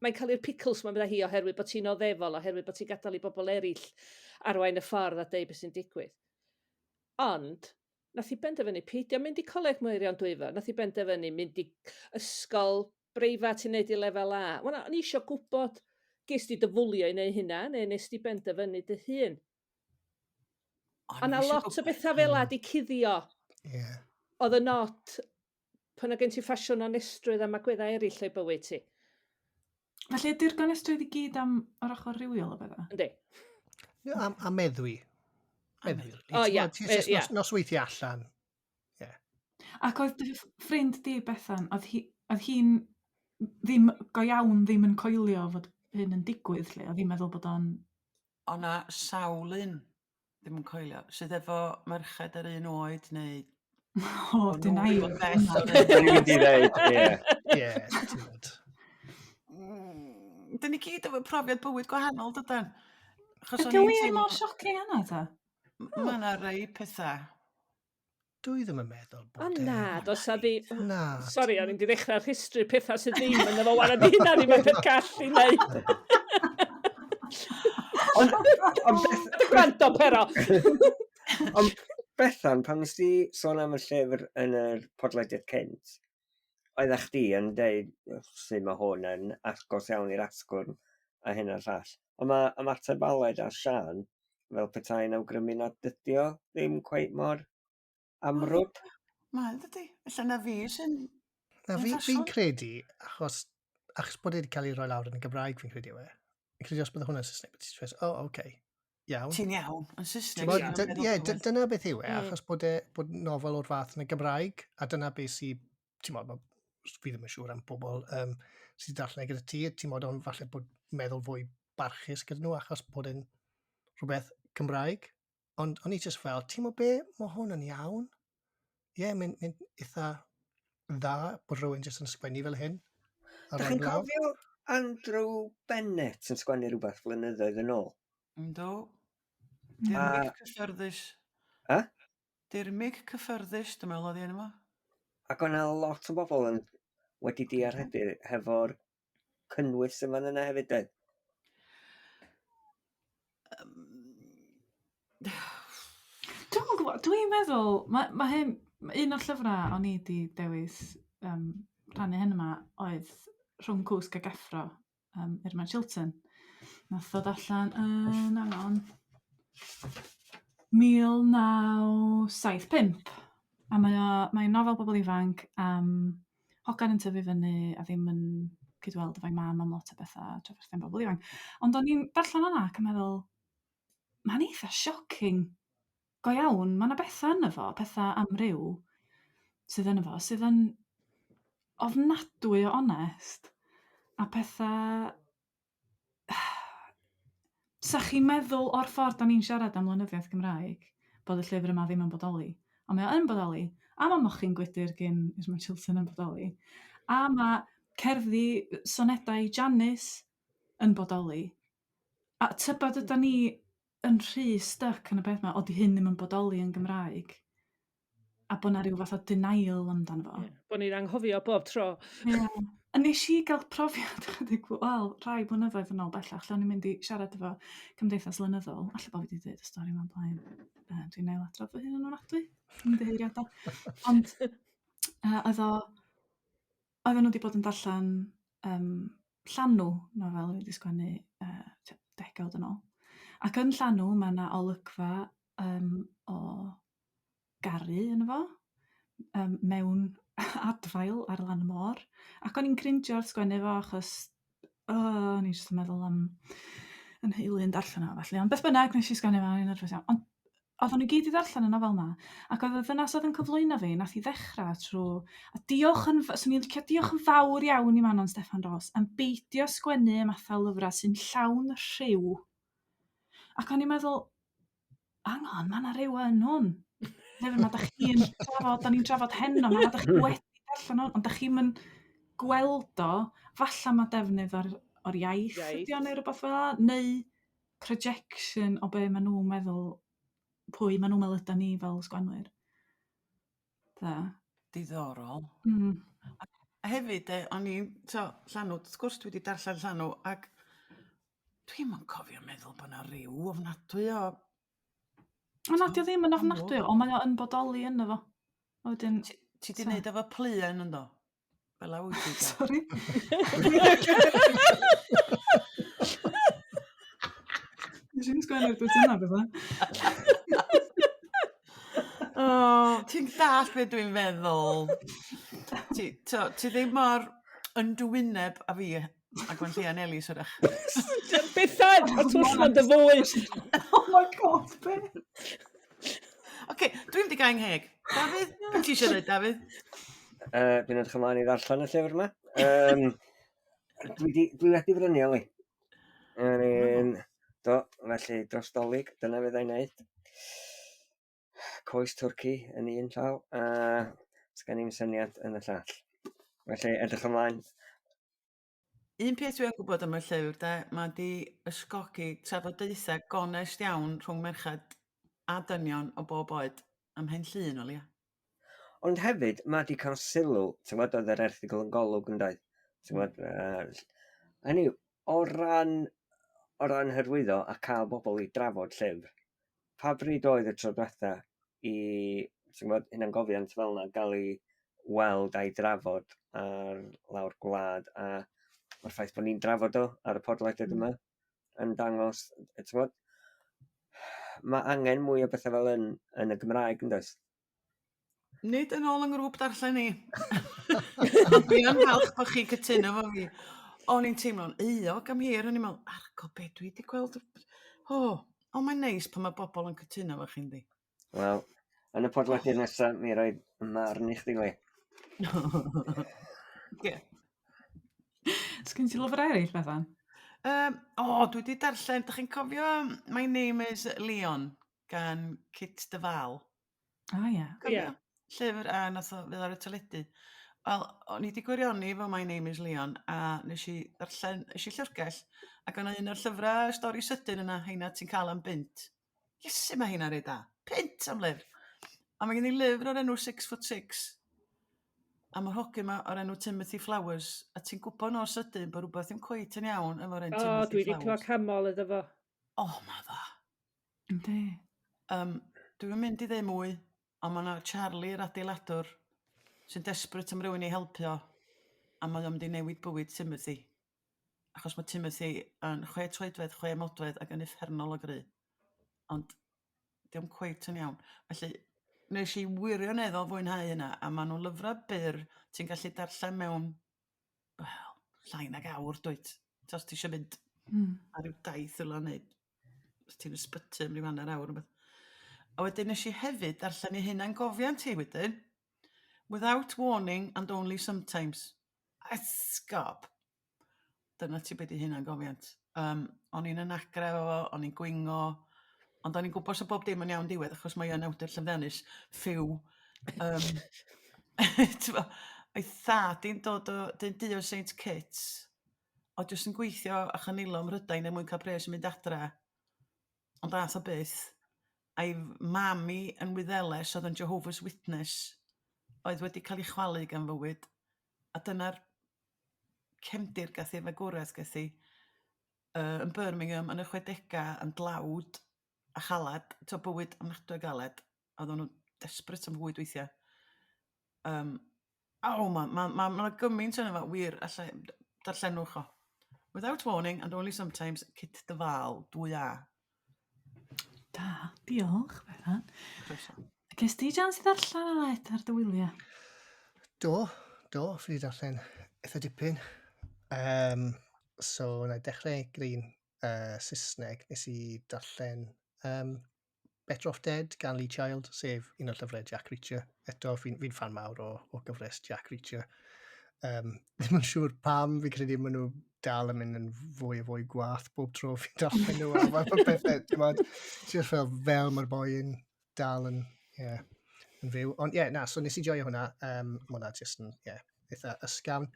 Mae'n cael i'r pickles ma'n byddai hi oherwydd bod ti'n oddefol, oherwydd bod ti'n gadael i bobl eraill arwain y ffordd a deud beth sy'n digwydd. Ond, nath i benderfynu peidio mynd i coleg Meirion Dwyfor, nath i benderfynu mynd i ysgol breifat i wneud i lefel A. O'n i eisiau gwybod, ges di dyfwlio i neu hynna, neu nes di benderfynu dy hun. O'na lot o bethau fel a di cuddio. Yeah. Oedd y not pan o gen ti ffasiwn o nestrwydd am agweddau eraill o'i bywyd ti. Felly ydy'r gonestrwydd i gyd am yr ochr rhywiol o bethau? Yndi. A meddwi. Meddwi. O, ia, ia. Nosweithio allan. Ac oedd dy ffrind di Bethan, oedd hi'n ddim go iawn ddim yn coelio fod hyn yn digwydd lle, oedd hi'n meddwl bod o'n... O na sawl un ddim yn coelio, sydd efo merched yr un oed neu... O, denial. Dwi'n mynd i ddeud, ie. Ie, ti'n gwybod. Dyn ni gyd efo profiad bywyd gwahanol, dydyn? Ydy wir mor shocking yna, ta? Mae yna rei pethau. Dwi ddim yn meddwl O bod na, dos a di... Na. Sori, o'n i'n di ddechrau'r history pethau sydd ddim yn efo wan a di hynna ddim yn peth gall i wneud. Ond Gwrando, pero. Ond Bethan, pan nes ti sôn am y llyfr yn yr podlediad cynt, oedda chdi yn deud sydd mae hwn yn agos iawn i'r asgwrn a hyn a'r llall. Ond mae ymateb Aled a Sian, fel petai'n awgrymu nad ydi o ddim cweit mor amrwd. Mae'n dydy. Felly na fi sy'n... Na, fi'n credu, achos bod wedi cael ei roi lawr yn y Gymraeg, fi'n credu yw e. Fi'n credu os bydd hwnna'n Saesneg, ti'n dweud, oce, iawn. Ti'n iawn, yn Saesneg. Ie, dyna beth yw e, achos bod nofel o'r fath yn y Gymraeg, a dyna beth sy'n, ti'n modd, fi ddim yn siŵr am bobl sy'n darllen gyda ti, ti'n modd ond falle bod meddwl fwy barchus gyda nhw, achos bod e'n rhywbeth Cymraeg. Ond o'n i jyst fel, ti'n modd be, mae hwn yn iawn. Ie, mae'n eitha dda bod rhywun jyst yn sgwennu fel hyn. Dych chi'n cofio Andrew Bennett yn sgwennu rhywbeth flynyddoedd yn ôl? Ynddo. Dirmig cyffyrddus. Dirmig cyffyrddus, dwi'n meddwl oedd hi enw. Ac o'na lot o bobl yn wedi diarhebu hefo'r cynnwys yma yna hefyd dweud. Dwi'n meddwl, mae hyn, un o'r llyfrau o'n i wedi dewis rhannu hyn yma oedd Rhwng Cwsg a Geffro, Irma Chilton. Nath ddod allan yn 1975. A mae'n nofel bobl ifanc am hogan yn tyfu fyny a ddim yn cydweld efo'i mam am lot o bethau trafferthyn bobl ifanc. Ond o'n i'n darllen hwnna ac yn meddwl, mae'n eitha shocking go iawn. Mae yna bethau yn efo, pethau am ryw sydd yn efo, sydd yn ofnadwy o onest a pethau... Sa chi'n meddwl o'r ffordd da ni'n siarad am lenyddiaeth Gymraeg bod y llyfr yma ddim yn bodoli. Ond mae o yn bodoli, a mae mochyn gwydyr gyn Irma Chilton yn bodoli, a mae cerddi sonedau Janice yn bodoli. A tybed ydyn ni yn rhy stuck yn y beth yma, oeddi hyn ddim yn bodoli yn Gymraeg. A bod yna rhyw fath o denial amdano fo. Bod ni'n anghofio bob tro. A nes i gael profiad rai blynyddoedd yn ôl bellach, lle o'n i'n mynd i siarad efo Cymdeithas Lenyddol. Alla bod fi wedi dweud y stori yma'n blaen. Dwi'n neil adrodd fy hyn yn ofnadwy. Yn deheiriadau. Ond oedden nhw wedi bod yn darllen Llanw, nofel wedi sgwennu degawd yn ôl. Ac yn Llanw, mae yna olygfa o garu yn efo, mewn adfail ar lan y môr. Ac o'n i'n crindio wrth sgwennu fo, achos o'n i jyst yn meddwl am yn heulu yn darllen o, felly. Ond beth bynnag, nes i sgwennu fo, o'n i'n nerfus iawn. Ond oedden nhw gyd i darllen y nofel yma, ac oedd y ddynas oedd yn cyflwyno fi, nath i ddechrau trwy, a diolch yn fawr iawn i Manon Steffan Ros, am beidio sgwennu y mathau lyfrau sy'n llawn rhyw. Ac o'n i'n meddwl, angon, mae yna ryw yn hwn. Lyfr yma, da ni'n trafod heno, mae da chi wedi darllen hwn, ond da chi'n mynd gweld o, falla mae defnydd o'r iaith ydi o neu rhywbeth fel, neu projection o be maen nhw'n meddwl, pwy maen nhw'n meddwl yda ni fel sgwenwyr. Diddorol. A hefyd, o'n i, Llanw, wrth gwrs dwi wedi darllen Llanw, ac dwi'n yn cofio meddwl bod yna ryw ofnadwy o... Ond adio ddim yn ofnadwy, ond mae o yn bodoli yn efo. Ti di wneud efo pluen ynddo? Fel a wyt ti. Sorry. Nes i'n sgwennu'r beth yna, beth. Ti'n dall beth dwi'n meddwl. Ti ddim mor yn dwyneb a fi a Gwenllian Ellis ydych. Bethan, a twll ma'n dy fwy. Oh my god, beth? Oce, dwi'n di gael ngheg. Dafydd, beth ti eisiau dweud, Dafydd? Dwi'n edrych ymlaen i ddarllen y llyfr yma. Dwi wedi brynu oli. Do, felly dros dolig, dyna fydd ei wneud. Coes Twrci yn un llaw, a Sgen I'm Syniad yn y llall. Felly edrych ymlaen. Un peth dwi'n gwybod am y llyfr, de, mae di ysgogi trafodaethau gonest iawn rhwng merched a dynion o bob oed am hen llun o lia. Ond hefyd, mae di cael sylw, ti'n gwybod, oedd yr erthigol yn golwg yn dweud. Ti'n gwybod, hynny, o ran hyrwyddo a cael bobl i drafod llyfr, pa bryd oedd y tro diwetha i, ti'n gwybod, hunangofiant fel yna gael ei weld a'i drafod ar lawr gwlad, a mae'r ffaith bod ni'n drafod o ar y podlediad yma yn dangos, ti'n gwybod, mae angen mwy o bethau fel yn y Gymraeg yn does? Nid yn ôl yng ngrŵp darllen ni. Ond dwi yn falch bod chi'n cytuno fo fi. O'n i'n teimlo'n euog am hir, o'n i'n meddwl, argo be dwi wedi gweld. Ond mae'n neis pan mae bobl yn cytuno fo chi'n di. Wel, yn y podlediad nesaf, mi roed marn i chdi gwe. Ie. Sgyn ti lyfr eraill, Bethan? Dwi wedi darllen, ydych chi'n cofio My Name is Leon gan Kit de Waal? Ie. Cofio? Llyfr a nath o fydd ar y teledu. Wel, o'n i wedi gwirioni fo My Name is Leon a nes i darllen, nes i llyfrgell ac yna un o'r llyfrau stori sydyn yna, heina ti'n cael am bint. Iesu mae heina rei da. Pint am lyfr. A mae gen i lyfr o'r enw 6'6". A mae'r hogyn yma o'r enw Timothy Flowers. A ti'n gwybod o'r sydyn bod rhywbeth ddim cweit yn iawn efo'r enw Timothy Flowers. Dwi wedi clywed camol iddo fo. Ma dda. Yndi. Dwi'n mynd i ddeu mwy, ond mae yna Charlie, yr adeiladwr, sy'n desbryd am rywun i helpu o, a mae o'n mynd i newid bywyd Timothy. Achos mae Timothy yn 6 troedfedd, 6 modfedd ac yn uffernol o gry. Ond diolch cweit yn iawn. Felly, nes i wirioneddol fwynhau hynna, a maen nhw'n lyfrau byr ti'n gallu darllen mewn, llai nag awr, dwyt. Os ti eisiau mynd a rhyw daith ylo wneud. Os ti'n ysbyty am ryw hanner awr. A wedyn nes i hefyd darllen i hynna'n gofiant hi wedyn. Without warning and only sometimes. Esgob. Dyna ti beth i hynna'n gofiant. O'n i'n anagrau o, o'n i'n gwingo, ond o'n i'n gwybod sa bob dim yn iawn diwedd, achos mae o'n awdur llyfrennus ffyw. A'i thad i'n dod o du o St Kitts, o jyst yn gweithio a chanilo ym Rhedeg er mwyn cael pres yn mynd adra. Ond ath o byth. A'i mami yn Wyddeles oedd yn Jehovah's Witness, oedd wedi cael ei chwalu gan fywyd. A dyna'r cefndir gath ei fagwraeth gath ei yn Birmingham yn y 60au yn dlawd a chalad, to bywyd ofnadwy galed, a oedden nhw desbryd am fwyd weithiau. Mae gymaint yn efo wir, allai darllenwch o. Without warning and only sometimes, Kit de Waal, 2A. Da, diolch, Bethan. Croeso. Ges ti jans i ddarllen yna ar dy wyliau? Do, fi wedi darllen eitha dipyn. So, na i dechrau green Saesneg, nes i darllen Better Off Dead gan Lee Child, sef un o'r llyfrau Jack Reacher. Eto, fi'n fan mawr o gyfres Jack Reacher. Ddim yn siŵr pam, fi credu maen nhw dal yn mynd yn fwy a fwy gwath bob tro fi'n darllen nhw. Mae'n bethau, dim ond, siwr fel mae'r boi yn dal yn fyw. Ond so nes i joio hwnna. Mae hwnna jyst yn, eitha ysgafn.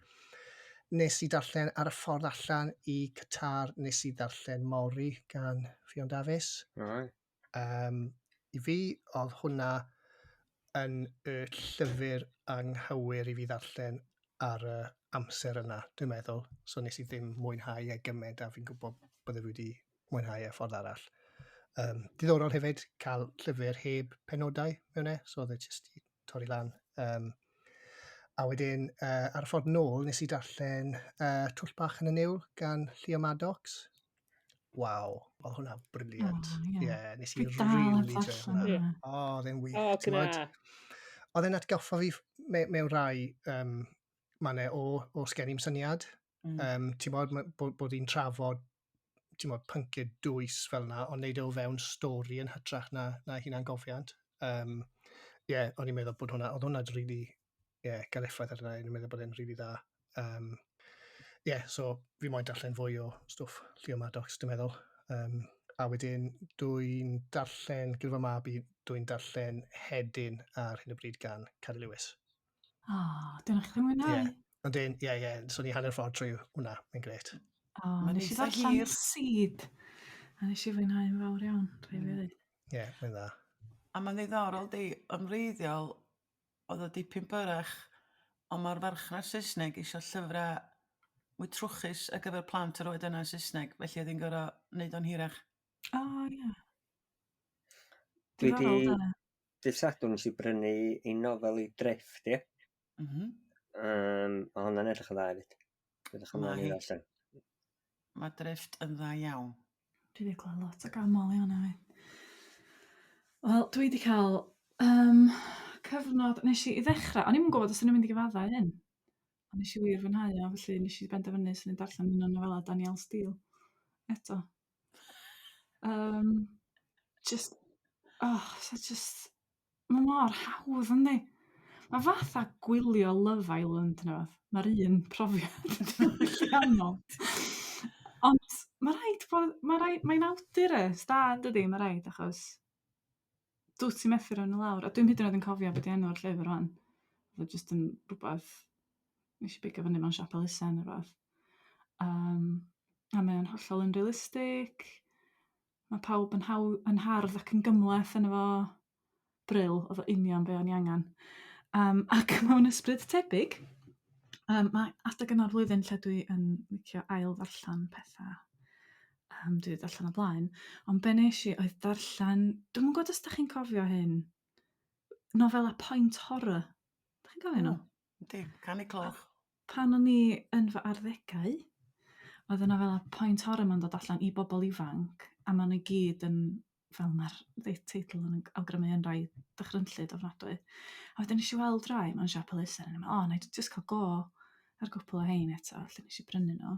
Nes i darllen ar y ffordd allan i Qatar, nes i darllen Mori gan Siôn Davies. I fi, oedd hwnna yn y llyfr anghywir i fi ddarllen ar y amser yna, dwi'n meddwl. So nes i ddim mwynhau e gymaint, a fi'n gwybod bydde fi wedi mwynhau e ffordd arall. Diddorol hefyd cael llyfr heb penodau mewn e, so oedd e jyst i torri lan. A wedyn, ar y ffordd nôl, nes i darllen Twll Bach yn y Niwl gan Llyfr Maddox. Waw, oedd hwnna briliant. Nes i really joio hwnna. Oedd e'n wych. oedd e'n atgoffa fi mewn rai mannau o Sgen I'm Syniad. Ti'n bod bod hi'n trafod pynciau dwys fel yna, ond neud o fewn stori yn hytrach na hunan gofiant. O'n i'n meddwl bod oedd hwnna'n rili gael effaith ar yna, o'n i'n meddwl bod e'n rili dda. So fi moyn darllen fwy o stwff Leo Maddox, dwi'n meddwl. A wedyn dwi'n darllen, gyda fy mab i, dwi'n darllen Hedyn ar hyn o bryd gan Cari Lewis. Dyna chi mwynhau. Ond so ni hanner ffordd trwy hwnna, mae'n gret. Nes i ddarllen sydd. A nes i fwynhau yn fawr iawn, rhaid fi ddweud. Mae'n dda. A mae'n ddiddorol di, ymreiddiol, oedd o dipyn byrach, ond mae'r farchnad Saesneg eisiau llyfrau mwy trwchus ar gyfer plant yr oed yna yn Saesneg, felly oedd hi'n gorau wneud o'n hirach. Dwi dydd Sadwrn nes i brynu ei nofel i Drefft, ie? Mae hwnna'n edrych yn dda hefyd. Edrych ymlaen i ddarllen. Mae Drefft yn dda iawn. Dwi wedi clywed lot o gamol iawn o fi. Wel, dwi wedi cael cyfnod, nes i i ddechrau, o'n i'n gwybod os yna'n mynd i gyfaddau hyn. A nes i wir fwynhau o, felly nes i benderfynu sy'n ni'n darllen un o'n nofela Daniel Steele. Eto. Mae mor hawdd yndi. Mae fatha gwylio Love Island neu fath. Mae'r un profiad yn llannol. Ond mae'n awdurus da yn dydi, mae rhaid, achos dwyt ti'n methu rhywun y lawr. A dwi'n hyd yn oed yn cofio beth i enw'r llyfr rwan. Oedd jyst yn rhywbeth nes i bigo fyny mewn siap elusen neu fath. A mae'n hollol yn realistig. Mae pawb yn hardd ac yn gymleth yn efo bryl, oedd o union be o'n i angen. Ac mewn ysbryd tebyg, mae adeg yna'r flwyddyn lle dwi yn licio ail ddarllen pethau. Dwi wedi darllen o blaen, ond be nes i oedd darllen, dwi'n gwybod os da chi'n cofio hyn, nofela Point Horror. Da chi'n cofio nhw? Ydy, Canu Cloch. Pan o'n i yn fy arddegau, oedd y nofela Point Horror ma'n dod allan i bobl ifanc, a ma'n nhw gyd yn, fel mae'r teitl yn awgrymu yn rai dychrynllyd ofnadwy. A wedyn nes i weld rai mewn siap elusen, a na i jyst cael go ar gwpl o hein eto, lle nes i brynu nhw.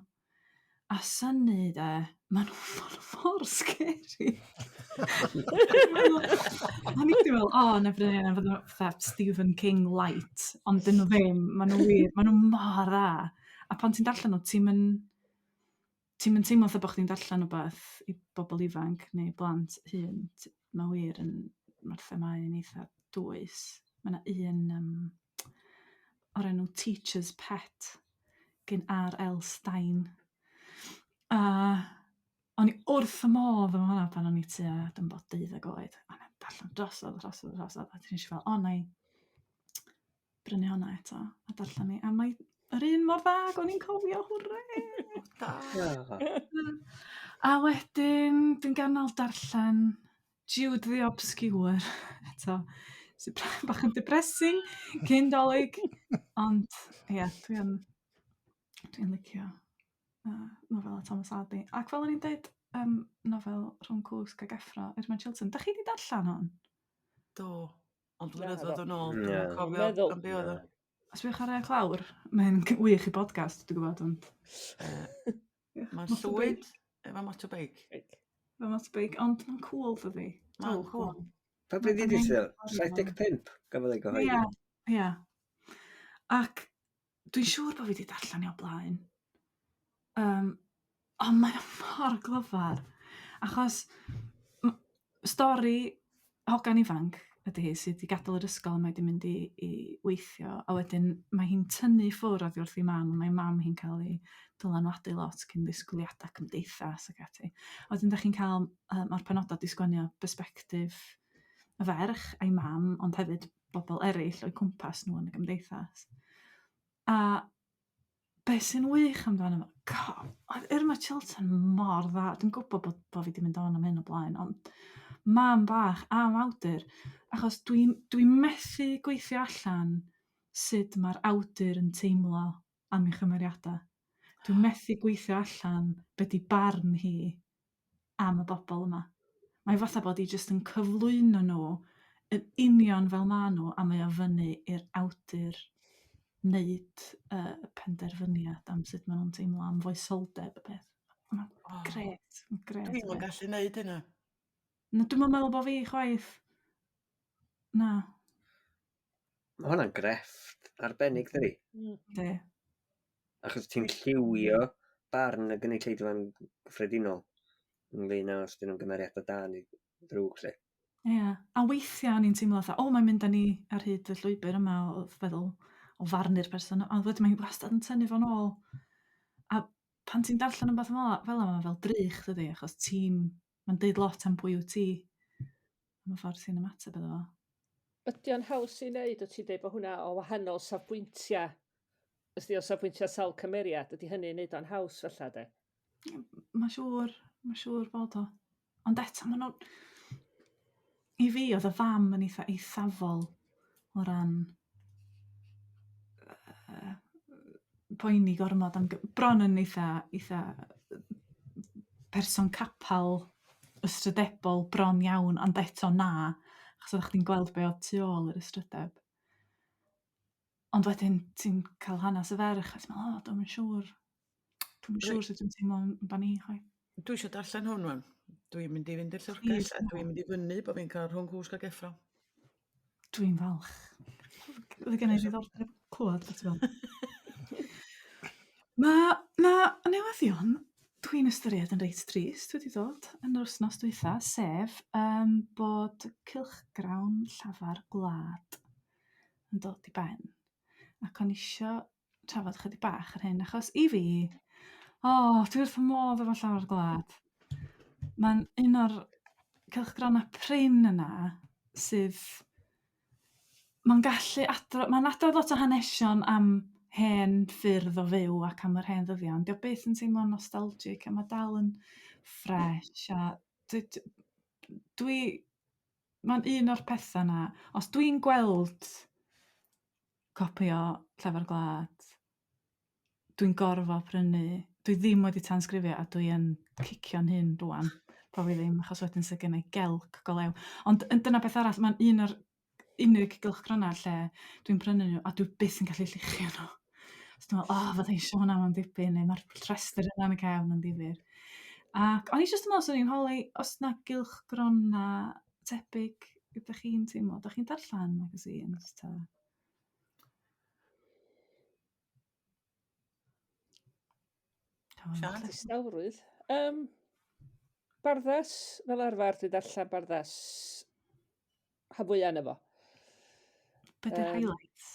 A synnu de, ma'n mor scary. A ni wedi meddwl, na brynu yna fod nhw Stephen King light, ond dyn nhw ddim, ma'n nhw wir, ma'n nhw mor dda. A pan ti'n darllen nhw, ti'n mynd teimlo fatha bod chdi'n darllen o beth i bobl ifanc neu blant hyn. Mae wir mae'r themau yn eitha dwys. Mae yna un o'r enw Teacher's Pet gen R.L. Stein. A o'n i wrth y modd am hwnna pan o'n i tua dwi'n bod 12 oed. A na'n darllen drosodd. A dwi'n eisiau fel, na i brynu hwnna eto a darllen ni. A mae yr un mor dda o'n i'n cofio, hwrre! A wedyn, dwi'n ganol darllen Jude the Obscure eto. Sy'n bach yn depressing, cyn dolig. Ond, dwi'n licio nofel Thomas Hardy. Ac fel o'n i'n dweud, nofel rhwng cwsg ag effro, Edmund Chilton. Da chi wedi darllen hwn? Do, ond flynyddoedd yn ôl, Na. dwi'n cofio am be oedd o. Os byddwch ar y clawr, mae'n wych i podcast, dwi'n gwybod, ond... Mae'n Llwyd efo motorbike. Efo motorbike, ond mae'n cool dyddi. Mae'n cool. Pa bryd i ddysgu? 75 gafodd ei gyhoeddi. Ia. Ac dwi'n siŵr bod fi wedi darllen i o blaen. Ond mae'n mor glyfar. Achos stori hogan ifanc ydy hi sydd wedi gadael yr ysgol a mae wedi mynd i weithio. A wedyn mae hi'n tynnu ffwrdd oddi wrth ei mam. Mae mam hi'n cael ei dylanwadu lot cyn ddisgwyliadau cymdeithas ac ati. A wedyn da chi'n cael, mae'r penodau di sgwennu perspektif y ferch a'i mam, ond hefyd bobl eraill o'i cwmpas nhw yn y gymdeithas. A beth sy'n wych amdano fo, Irma Chilton mor dda. Dwi'n gwybod bod fi wedi mynd on am hyn o blaen, ond mam bach am awdur, achos dwi'n methu gweithio allan sut mae'r awdur yn teimlo am ei chymeriadau. Dwi'n methu gweithio allan beth di barn hi am y bobl yma. Mae fatha bod hi jyst yn cyflwyno nhw yn union fel maen nhw, a mae o fyny i'r awdur wneud penderfyniad am sut maen nhw'n teimlo am foesoldeb y peth. Mae'n O, gret, mae'n gret. Dwi'm yn gallu neud hynna. Dwi'n meddwl bod fi chwaith. Na, Mae hwnna'n grefft arbennig, dydi? de. Achos ti'n lliwio barn y gynulleidfa'n gyffredinol. Ynglŷn â os dyn nhw'n gymeriadau da neu ddrwg, lle. Ie, a weithiau ni'n teimlo fatha, mae'n mynd â ni ar hyd y llwybr yma o feddwl o farnu'r person, ond wedyn mae'n wastad yn tynnu fo'n ôl. A pan ti'n darllen yn beth fel yma, fel drych, dydy, achos mae'n deud lot am pwy wyt ti. Am y ffordd sy'n ymateb iddo fo. Ydy o'n haws i wneud, o ti'n deud bod hwnna o wahanol safbwyntiau? Ysdi o safbwyntiau sawl cymeriad, ydy hynny'n wneud o'n haws felly, de? Mae'n siŵr bod o. Ond eto, maen nhw... I fi, oedd y fam yn eitha eithafol o ran poeni gormod am... Bron yn eitha person capal, ystrydebol, bron iawn, ond eto na, achos oeddech chdi'n gweld be oedd tu ôl yr ystrydeb. Ond wedyn ti'n cael hanes y ferch, a ti'n meddwl, dwi'n yn siŵr. Dwi'n siŵr sut dwi'n teimlo amdani, chwaith. Dwi eisiau darllen hwn, wan. Dwi'n mynd i fynd i'r llyfrgell, a dwi'n mynd i fyny bod fi'n cael rhwng cwsg a geffro. Dwi'n falch. Oedd gen i ddiddordeb clywed, beth ti'n fel. Mae newyddion dwi'n ystyried yn reit trist wedi dod yn yr wythnos dwytha, sef bod cylchgrawn llafar gwlad yn dod i ben. Ac o'n isio trafod chydig bach ar hyn, achos i fi, dwi wrth fy modd efo llafar gwlad. Mae'n un o'r cylchgrannau prin yna sydd... Mae'n adrodd lot o hanesion am hen ffyrdd o fyw ac am yr hen ddyddiau. Ond beth yn teimlo'n nostalgic a mae dal yn ffres. Mae'n un o'r pethau yna. Os dwi'n gweld copi o Llafar Gwlad, dwi'n gorfod prynu. Dwi ddim wedi tansgrifio a dwi yn cicio'n hyn rwan. Probably ddim, achos wedyn sydd gen i gelc go lew. Ond dyna beth arall, mae'n un o'r unig gylchgrannau lle dwi'n prynu nhw a dwi byth yn gallu lluchio nhw. So dwi'n meddwl, fydda i'n siôn am dipyn, neu mae'r rhestr yna yn y cefn yn ddifyr. Ac o'n i jyst yn meddwl sy'n ni'n holi, os yna gylchgrannau tebyg ydych chi'n teimlo, ydych chi'n darllen magazines ta? Sian? Distawrwydd. Barddas, fel arfer, dwi'n darllen barddas ha fwy yna fo. Be 'di'r highlights?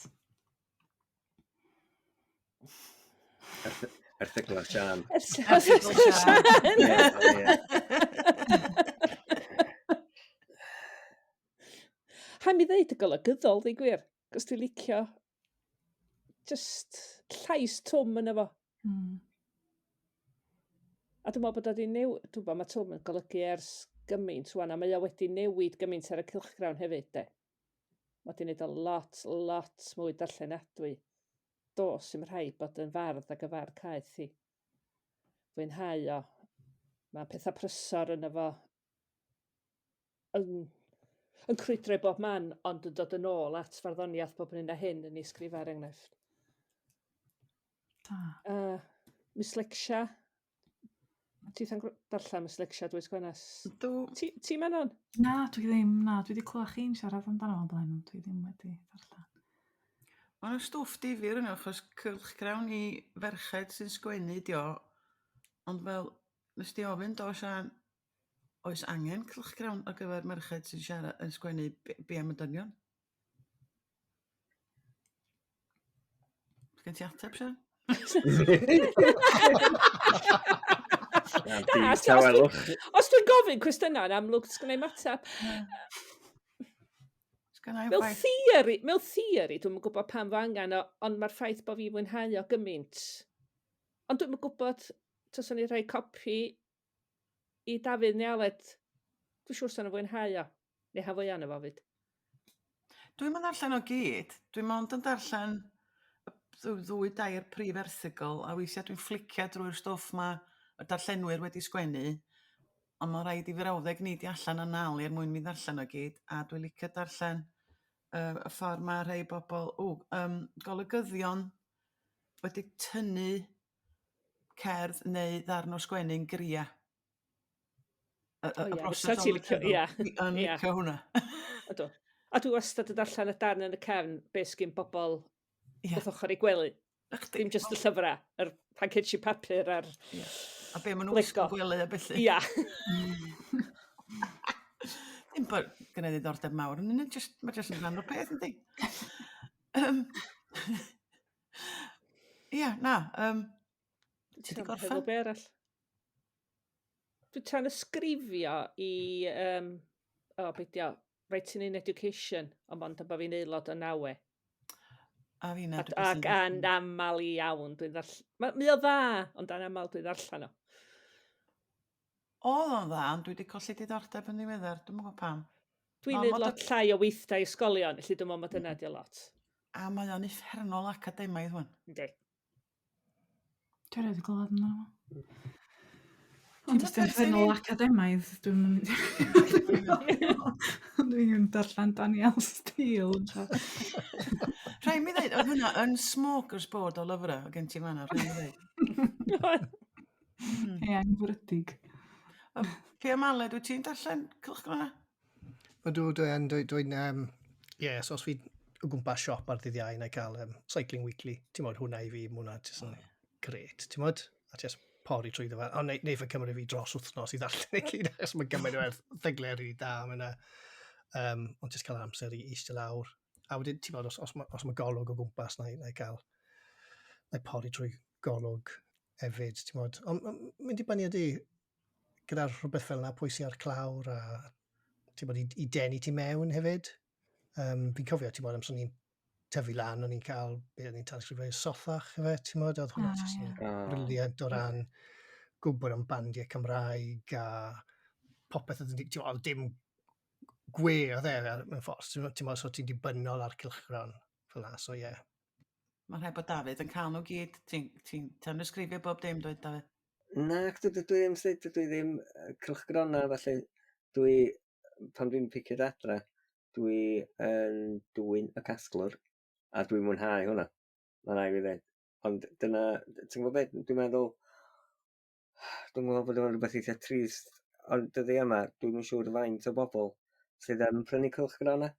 Erthygl o Sian. Erthygl Sian! Ha mi ddeud y golygyddol, ddeu gwir. Cos dwi'n licio just llais twm yna fo. A dwi'n meddwl bod o wedi newid, dwi'n meddwl mae twm yn golygu ers gymaint wan, a mae o wedi newid gymaint ar y cylchgrawn hefyd, de. Mae wedi gwneud o lot mwy darllenadwy. Dos sy'n rhaid bod yn fardd ac y fardd caeth i. Fwynhau o. Mae pethau prysor yna fo yn crwydro i bob man, ond yn dod yn ôl at farddoniaeth bob yn un a hyn yn ei sgrifar enghraifft. Miss Lexia. Ti'n darllen Miss Lexia, dweud Gwanas? Ti manon? Na, dwi ddim. Na, dwi wedi clywed chi'n siarad amdano o blaen, ond dwi ddim wedi darllen. Mae'n stwff difyr yno, achos cylchgrawn i ferched sy'n sgwennu dio, ond fel, nes di ofyn do Sian, oes angen cylchgrawn ar gyfer merched sy'n siarad yn sgwennu be am y dynion? Gen ti ateb, Sian? Os dwi'n gofyn cwestiynau, yn amlwg sgynna i matab. Mewn theori, dwi'n gwybod pam fo angen, ond mae'r ffaith bod fi fwynhau o gymaint. Ond dwi'n gwybod, tyswn i rhoi copi i Davies neu Aled, dwi'n siŵr sy'n fwynhau o, neu ha fwy anna fo fyd. Dwi'n mynd darllen o gyd, dwi'n mond yn darllen ddwy dair prif erthygl, a weithiau dwi'n flicio drwy'r stwff ma y darllenwyr wedi sgwennu, ond mae'n rhaid i frawddeg ni di allan yn nal i'r mwyn mi ddarllen o gyd, a dwi'n licio darllen y ffordd mae rhai bobl, golygyddion wedi tynnu cerdd neu ddarn o sgwennu'n gria. O Y ie, broses fysa ti'n licio, olygyddol. ie. Dwi yn Ie. licio hwnna. Ydw. A dwi wastad yn darllen y darn yn y cefn beth sgyn bobl Ie. wrth ochr ei gwely. Ychdi. Dim jyst y llyfrau, yr pancedi papur a'r Ie. A be maen nhw Lego. wisgo gwely a bellu. Ia. Dim bod gyda ddiddordeb mawr yn hynny, mae jyst yn rhan o'r peth, yndi? Yym, Ie, na. Ti di Meddwl gorffen? be arall? Dwi'n tra'n ysgrifio i, beidio, Writing in Education, ond ond bod fi'n aelod o nawe. A fi na. Ac yn aml iawn dwi'n ddarllen. Mi o dda, ond yn aml dwi'n ddarllen o. Oedd o'n dda, ond dwi wedi colli diddordeb yn ddiweddar. Dwi'n gwybod pam. Dwi'n Ond neud mod lot llai o weithdai ysgolion, felly dwi'n meddwl mae dyna di o lot. A mae o'n uffernol academaidd hwn. Yndi. Dwi'n rhaid i glywed yna. Ti'n Ond os ti'n perthyn ffynol i- academaidd, dwi'n darllen Daniel Steele. Rhaid mi ddweud, oedd hwnna yn smokers board o lyfrau, o gen ti fanna, rhaid mi ddweud. Ie, yn fwrydig. Pia Male, dwi ti'n darllen cylchgronau? Dwi'n, so os fi o gwmpas siop ar ddydd Iau, neu cael Cycling Weekly, ti'n modd hwnna i fi, mae hwnna jyst yn gret, ti'n modd? A jyst pori trwy dda fe. Ond neu fe cymryd fi dros wythnos i ddarllen i gyd, achos mae gymaint o ddeglau rili da am yna. Ond jyst cael amser i eistedd lawr. A wedyn, ti'n modd, os mae golwg o gwmpas, neu pori trwy golwg hefyd, ti'n modd. Ond mynd i bani ydi, gyda rhywbeth fel yna, pwy sy'n ar clawr, a ti'n modd i denu ti mewn hefyd. Fi'n cofio, ti'n modd, amser ni'n tyfu lan, o'n i'n cael, beth o'n i'n tanysgrifio sothach, hefyd, ti'n modd, oedd hwnna jyst yn briliant o ran gwybod am bandiau Cymraeg a popeth oedd dim gwe oedd mewn ffordd, ti'n modd, so ti'n dibynnol ar cylchgron fel yna, so ie. Mae'n rhaid bod David yn cael nhw gyd. Ti'n tanysgrifio bob dim, dweud David? Na, dwi ddim sut, dwi ddim cylchgrona, felly pan dwi'n picio adra, dwi yn dwyn y casglwr, a dwi'n mwynhau hwnna. Mae'n rhaid i ddweud. Ond dyna, ti'n gwybod beth, dwi'n meddwl bod o'n rhywbeth eitha trist, ond dyddi yma, dwi'n yn siŵr faint o bobl sydd yn prynu cylchgrona.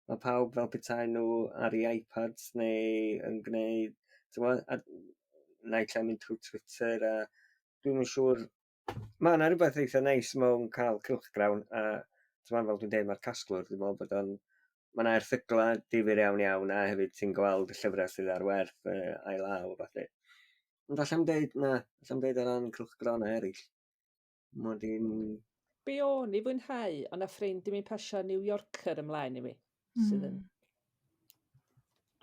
Mae pawb fel petai nhw ar ei iPads neu yn gwneud, ti'n gwybod, neu lle mynd trwy Twitter, a dwi'n yn siŵr, mae yna rhywbeth eitha neis mewn cael cylchgrawn, a ti'n gwybod fel dwi'n dweud mae'r casglwr, dwi'n meddwl bod o'n, mae yna erthygla difyr iawn, a hefyd ti'n gweld y llyfrau sydd ar werth a'i law, falle. Ond allai'm deud ar ran cylchgrona eraill. Mod i'n... Be o'n i fwynhau, ond a ffrind i mi'n pasio New Yorker ymlaen i mi. Sydd yn...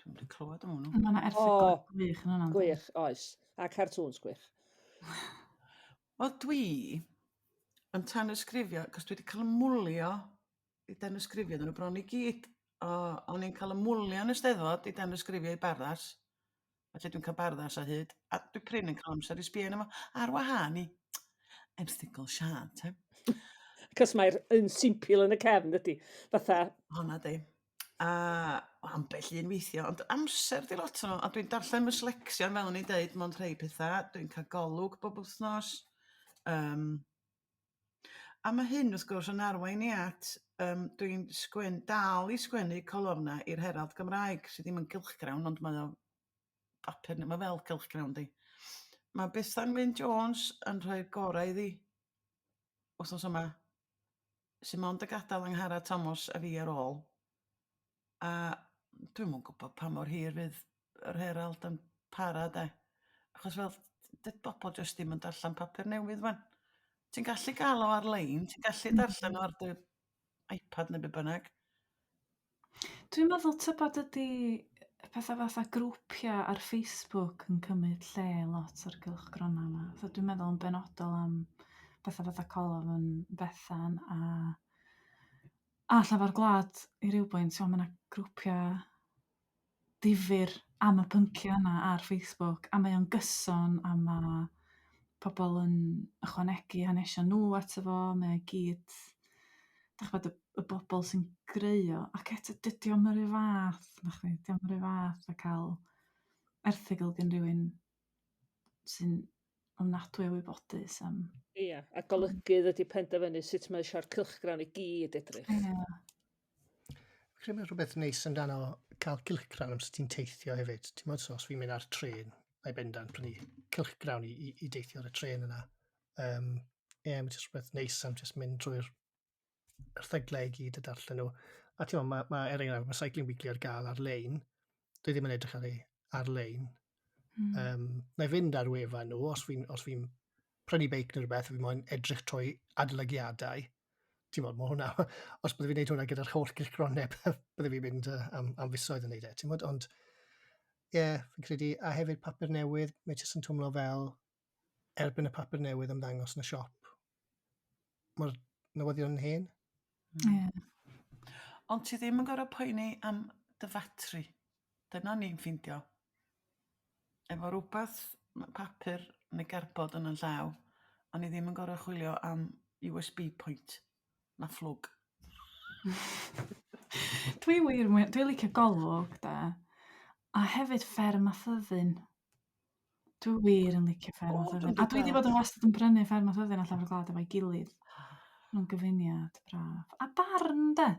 Dwi'n wedi clywed am hwnnw. Mae yna erthygl gwych yn hwnna. Gwych, oes. A cartoons gwych. Wel, dwi yn tanysgrifio, cos dwi wedi cael ymwlio i tanysgrifio, dyn nhw bron i gyd. O'n i'n cael ymwlio yn y Steddfod i tanysgrifio i barddas. Felly dwi'n cael barddas a hyd. A dwi prin yn cael amser i sbio yna ar wahân i erthygl siart. Cos mae'r yn simpl yn y cefn ydy. Fatha... Honna di. A ambell un weithio, ond amser di lot o'n nhw. A dwi'n darllen myslecsion fel o'n i'n deud, mond rhai pethau. Dwi'n cael golwg bob wythnos. A mae hyn, wrth gwrs, yn arwain i at, dwi'n dal i sgwennu colofna i'r Herald Gymraeg, sydd ddim yn cylchgrawn, ond mae o bapur, mae fel cylchgrawn di. Mae Bethan Jones yn rhoi'r gorau iddi, wrthnos yma, sy'n mond y gadael Anghara Thomas a fi ar ôl. A dwi'n mwyn gwybod pa mor hir fydd yr Herald yn para, de. Achos fel, dyd bobl jyst ddim yn darllen papur newydd, fan. Ti'n gallu gael o ar-lein, ti'n gallu darllen o ar dy iPad neu be bynnag. Dwi'n meddwl tybod ydy pethau fatha grwpiau ar Facebook yn cymryd lle lot o'r cylchgrona yma. So dwi'n meddwl yn benodol am pethau fatha colof yn Bethan a Llafar Gwlad i ryw bwynt. So mae yna grwpiau difyr am y pynciau yna ar Facebook, a mae o'n gyson, a mae pobl yn ychwanegu hanesion nhw ato fo, mae gyd, bod y bobl sy'n greu o, ac eto dydy o'm yr un fath, dydy o'm yr un fath a cael erthygl gen rhywun sy'n ofnadwy o wybodus am... Ia, a golygydd ydy penderfynu sut mae eisiau'r cylchgrawn i gyd edrych. Ie. Credu mae'n rhywbeth neis amdano cael cylchgrawn am sydd ti'n teithio hefyd. Ti'n modd os fi'n mynd ar tren, neu bendant prynu cylchgrawn i deithio ar y tren yna. Mae'n jyst rhywbeth neis am jyst mynd drwy'r erthyglau i gyd a darllen nhw. A ti'n modd, mae enghraifft, mae Cycling Weekly ar gael ar-lein. Dwi ddim yn edrych ar ei ar-lein. Na i fynd ar wefan nhw os fi'n prynu beic neu rhywbeth, fi moyn edrych trwy adolygiadau. Ti'n modd, mae hwnna, os bydde fi'n gwneud hwnna gyda'r holl gylchgroneb, bydde fi'n mynd am fusoedd yn neud e. Ti'n modd, ond fi'n credu, a hefyd papur newydd, mae jyst yn twmlo fel erbyn y papur newydd ymddangos yn y siop. Mae'r newyddion yn hen. Ie. Ond ti ddim yn gorfod poeni am dy fatri. Dyna ni'n ffindio. Efo rhywbeth papur neu gerbod yn y llaw, a ni ddim yn gorfod chwilio am USB point na fflwg. Dwi'n licio golwg, da. A hefyd fferm a thyddyn. Dwi wir yn licio fferm a thyddyn. A dwi wedi bod yn wastad yn prynu fferm a thyddyn a Llyfr Gwlad efo'i gilydd. Nhw'n gyfuniad braf. A barn, de.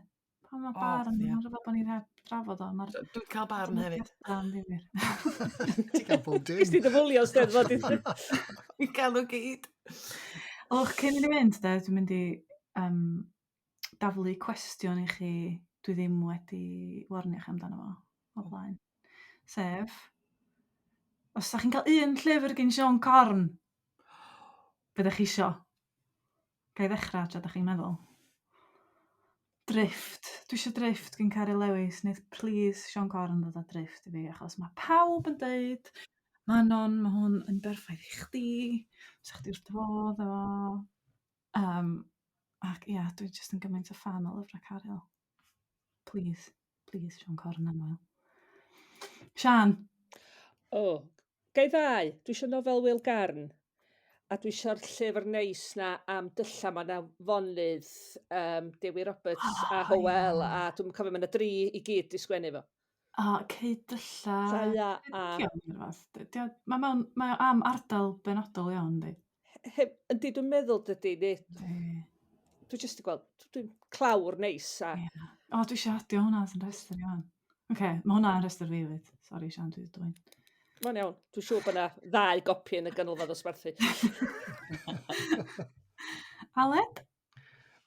Pan mae barn, mae'n rhywbeth bod ni'n drafod o. Dwi'n cael barn hefyd. Ti'n cael bob dim. Ys ti ddefwlio steddfod i ddweud? Dwi'n cael nhw gyd. Och, cyn i ni fynd, de, dwi'n mynd i daflu cwestiwn i chi dwi ddim wedi warnio chi amdano fo o blaen. Sef, os da chi'n cael un llyfr gen Siôn Corn, byddech chi isio? Ga i ddechrau tra da chi'n meddwl? Drift. Dwi eisiau drift gen Cari Lewis. Nid please Siôn Corn ddod â drift i fi, achos mae pawb yn deud, Manon, mae hwn yn berffaith i chdi, sa chdi wrth dy fodd efo. Ac ia, dwi'n just yn gymaint o fan o lyfrau Caryl. Please, please Siôn Corn anwyl. Sian? Gai ddau, dwi eisiau nofel Wil Garn, a dwi eisiau'r llyfr neis na am dylla ma na fonydd Dewi Roberts a Howell, a dwi'n cofio ma na 3 i gyd di sgwennu fo. Ceid dylla... Llaya a... Mae am ardal benodol iawn, di. Yndi, dwi'n meddwl dydy, dwi'n just i gweld, dwi'n clawr neis a... Dwi eisiau adio hwnna sy'n rhestr iawn. Oce, mae hwnna yn rhestr fi fyd. Sori, Sian, dwi'n dweud. Mae'n iawn, dwi'n siŵr bod yna 2 gopi yn y ganolfan dosbarthu. Aled?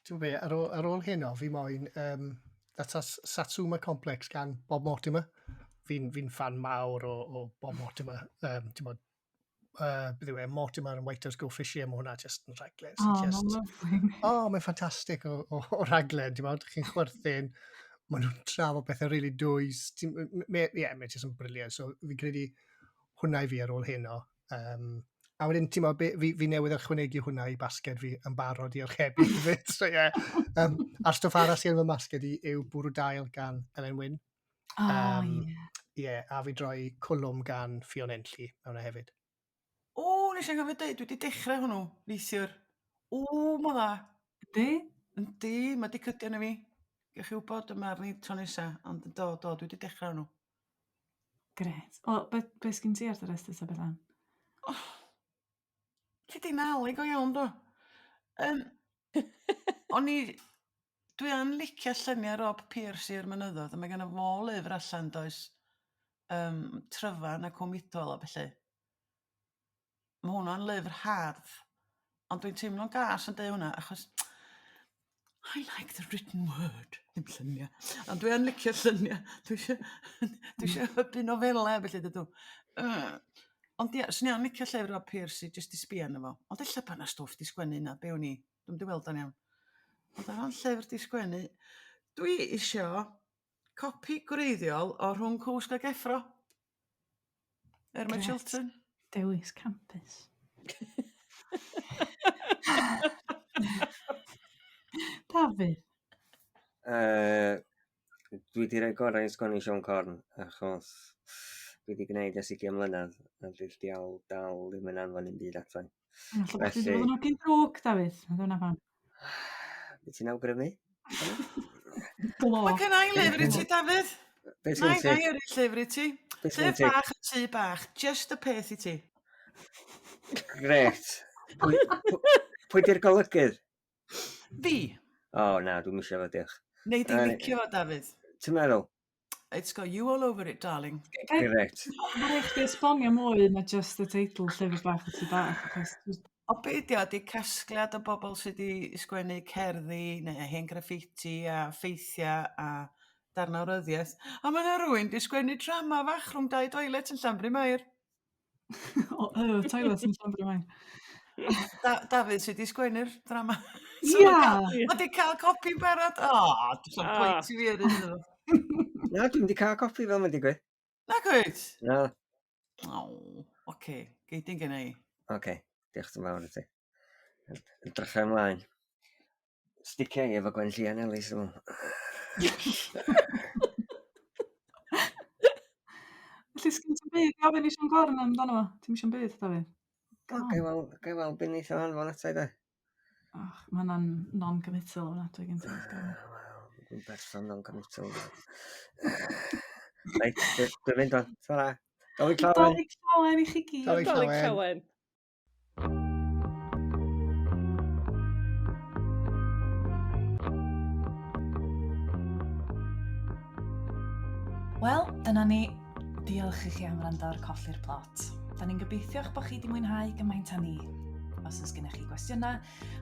Ti'n be, ar ôl hyn o, fi moyn Satsuma Complex gan Bob Mortimer. Fi'n fan mawr o Bob Mortimer. Ti'n bod, beth yw e, Mortimer and White House Go Fishing, mae hwnna just yn rhaglen. Mae'n ffantastig o rhaglen, ti'n bod, chi'n chwerthin, maen nhw'n trafod bethau really dwys. Mae'n just yn briliant, so fi'n credu hwnna i fi ar ôl hyn o. A wedyn, ti'n bod, fi newydd ychwanegu hwnna i basged fi yn barod i archebu hefyd. So, a'r stwff arall sy'n fy masged i yw Bwrw Dail gan Elen Wyn. A fi droi Cwlwm gan Fion Enlli mewn hefyd. Nes i'n gofio dweud, dwi wedi dechrau hwnnw, neithiwr. Mae dda. Ydy? Yndi, mae di cydio na fi. Gech chi wybod yma ar ni tro nesa, ond dwi wedi dechrau hwnnw. Gret. Beth sgyn ti ar dy restr sa Bethan? Ti di nalig go iawn, do. Dwi yn licio lluniau Rob Pierce i'r mynyddodd, a mae gen i fo lyfr allan does Tryfan a Comidol a felly. Mae hwnna'n lyfr hardd, ond dwi'n teimlo'n gas yn deud hwnna, achos I like the written word, ddim lluniau. Ond dwi'n licio lluniau, dwi eisiau hybu nofelau, felly dydw. Ond sy'n iawn licio llyfr o Pierce i jyst i sbio arno fo. Ond illa pan a stwff di sgwennu na, be o'n i, dwi'n di weld o'n iawn. Ond ar ran llyfr di sgwennu, dwi eisiau copi gwreiddiol o Rhwng Cwsg a Geffro. Mae Chilton. Dewis campus. Davies? Dwi di rhoi gorau i sgwennu Siôn Corn, achos dwi wedi gwneud ers 20 mlynedd, a dwi'n diawl dal ddim yn anfon un byd ato'n. Alla bod chi Felly- wedi bod yn ogyn drwg, Davies. Dyna fan. Be ti'n awgrymu? Glo. Mae gen i lyfr i ti, Dafydd. Be Na sgen i ti? yrru llyfr i ti. Be sgen Llyfr ti? bach y tŷ bach. Just y peth i ti. Gret. Pwy di'r golygydd? Fi. O, na, dwi'n mysio fo, diolch. Neu di licio fo, Dafydd. Ti'n meddwl? It's got you all over it, darling. Gret. Mae rhaid chdi esbonio mwy na just y teitl llyfr bach y tu bach. O beidio di casgliad o bobl sydd wedi sgwennu cerddi neu hen graffiti a ffeithiau a darnawryddiaeth. A mae yna rhywun di sgwennu drama fach rhwng dau doilet yn Llanbri Mair. Toilet yn Llanbri Mair. Davies wedi sgwennu'r drama. Ia! Mae di cael copi barod. O, dwi'n pwynt i fi ar hyn. Na, dwi'n wedi cael coffi fel mae'n digwydd. Na gwyt? Na. O, oce. Geidyn gen i. Oce, diolch yn fawr i ti. Drachau ymlaen. Sticio i efo Gwenllian Ellis yma. Felly sgyn ti'n byd gofyn i Siôn Corn amdano fo? Ti'n misio byd, Davies? Gai weld beth ni allan anfon atai da. Mae hwnna'n non-committal o'na, dwi'n gen ti. Dwi'n berson non-committal. Reit, dwi'n mynd o'n. Tara. Dolig llawen. Dolig llawen i chi gyd. Dolig Dolig llawen. llawen. Wel, dyna ni. Diolch i chi am wrando ar Colli'r Plot. Da ni'n gobeithio eich bod chi wedi mwynhau gymaint â ni. Os oes gennych chi gwestiynau,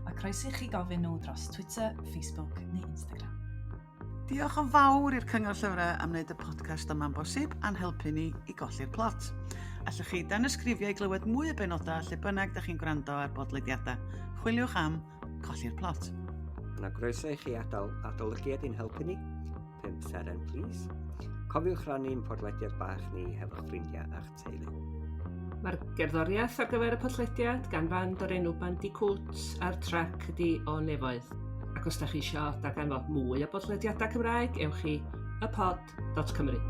mae croeso i chi gofyn nhw dros Twitter, Facebook neu Instagram. Diolch yn fawr i'r Cyngor Llyfrau am wneud y podcast yma'n bosib a'n helpu ni i golli'r plot. Allwch chi dan ysgrifio i glywed mwy o benodau lle bynnag da chi'n gwrando ar bodlediadau. Chwiliwch am Colli'r Plot. Yna groeso i chi adolygiad i'n helpu ni. 5 seren, please. Cofiwch rannu'n podlediad bach ni hefo'ch ffrindiau a'ch teulu. Mae'r gerddoriaeth ar gyfer y podlediad gan fand o'r enw Bandicoots a'r trac ydi o Nefoedd. Ac os da chi eisiau darganfod mwy o bodlediadau Cymraeg, ewch i ypod.cymru.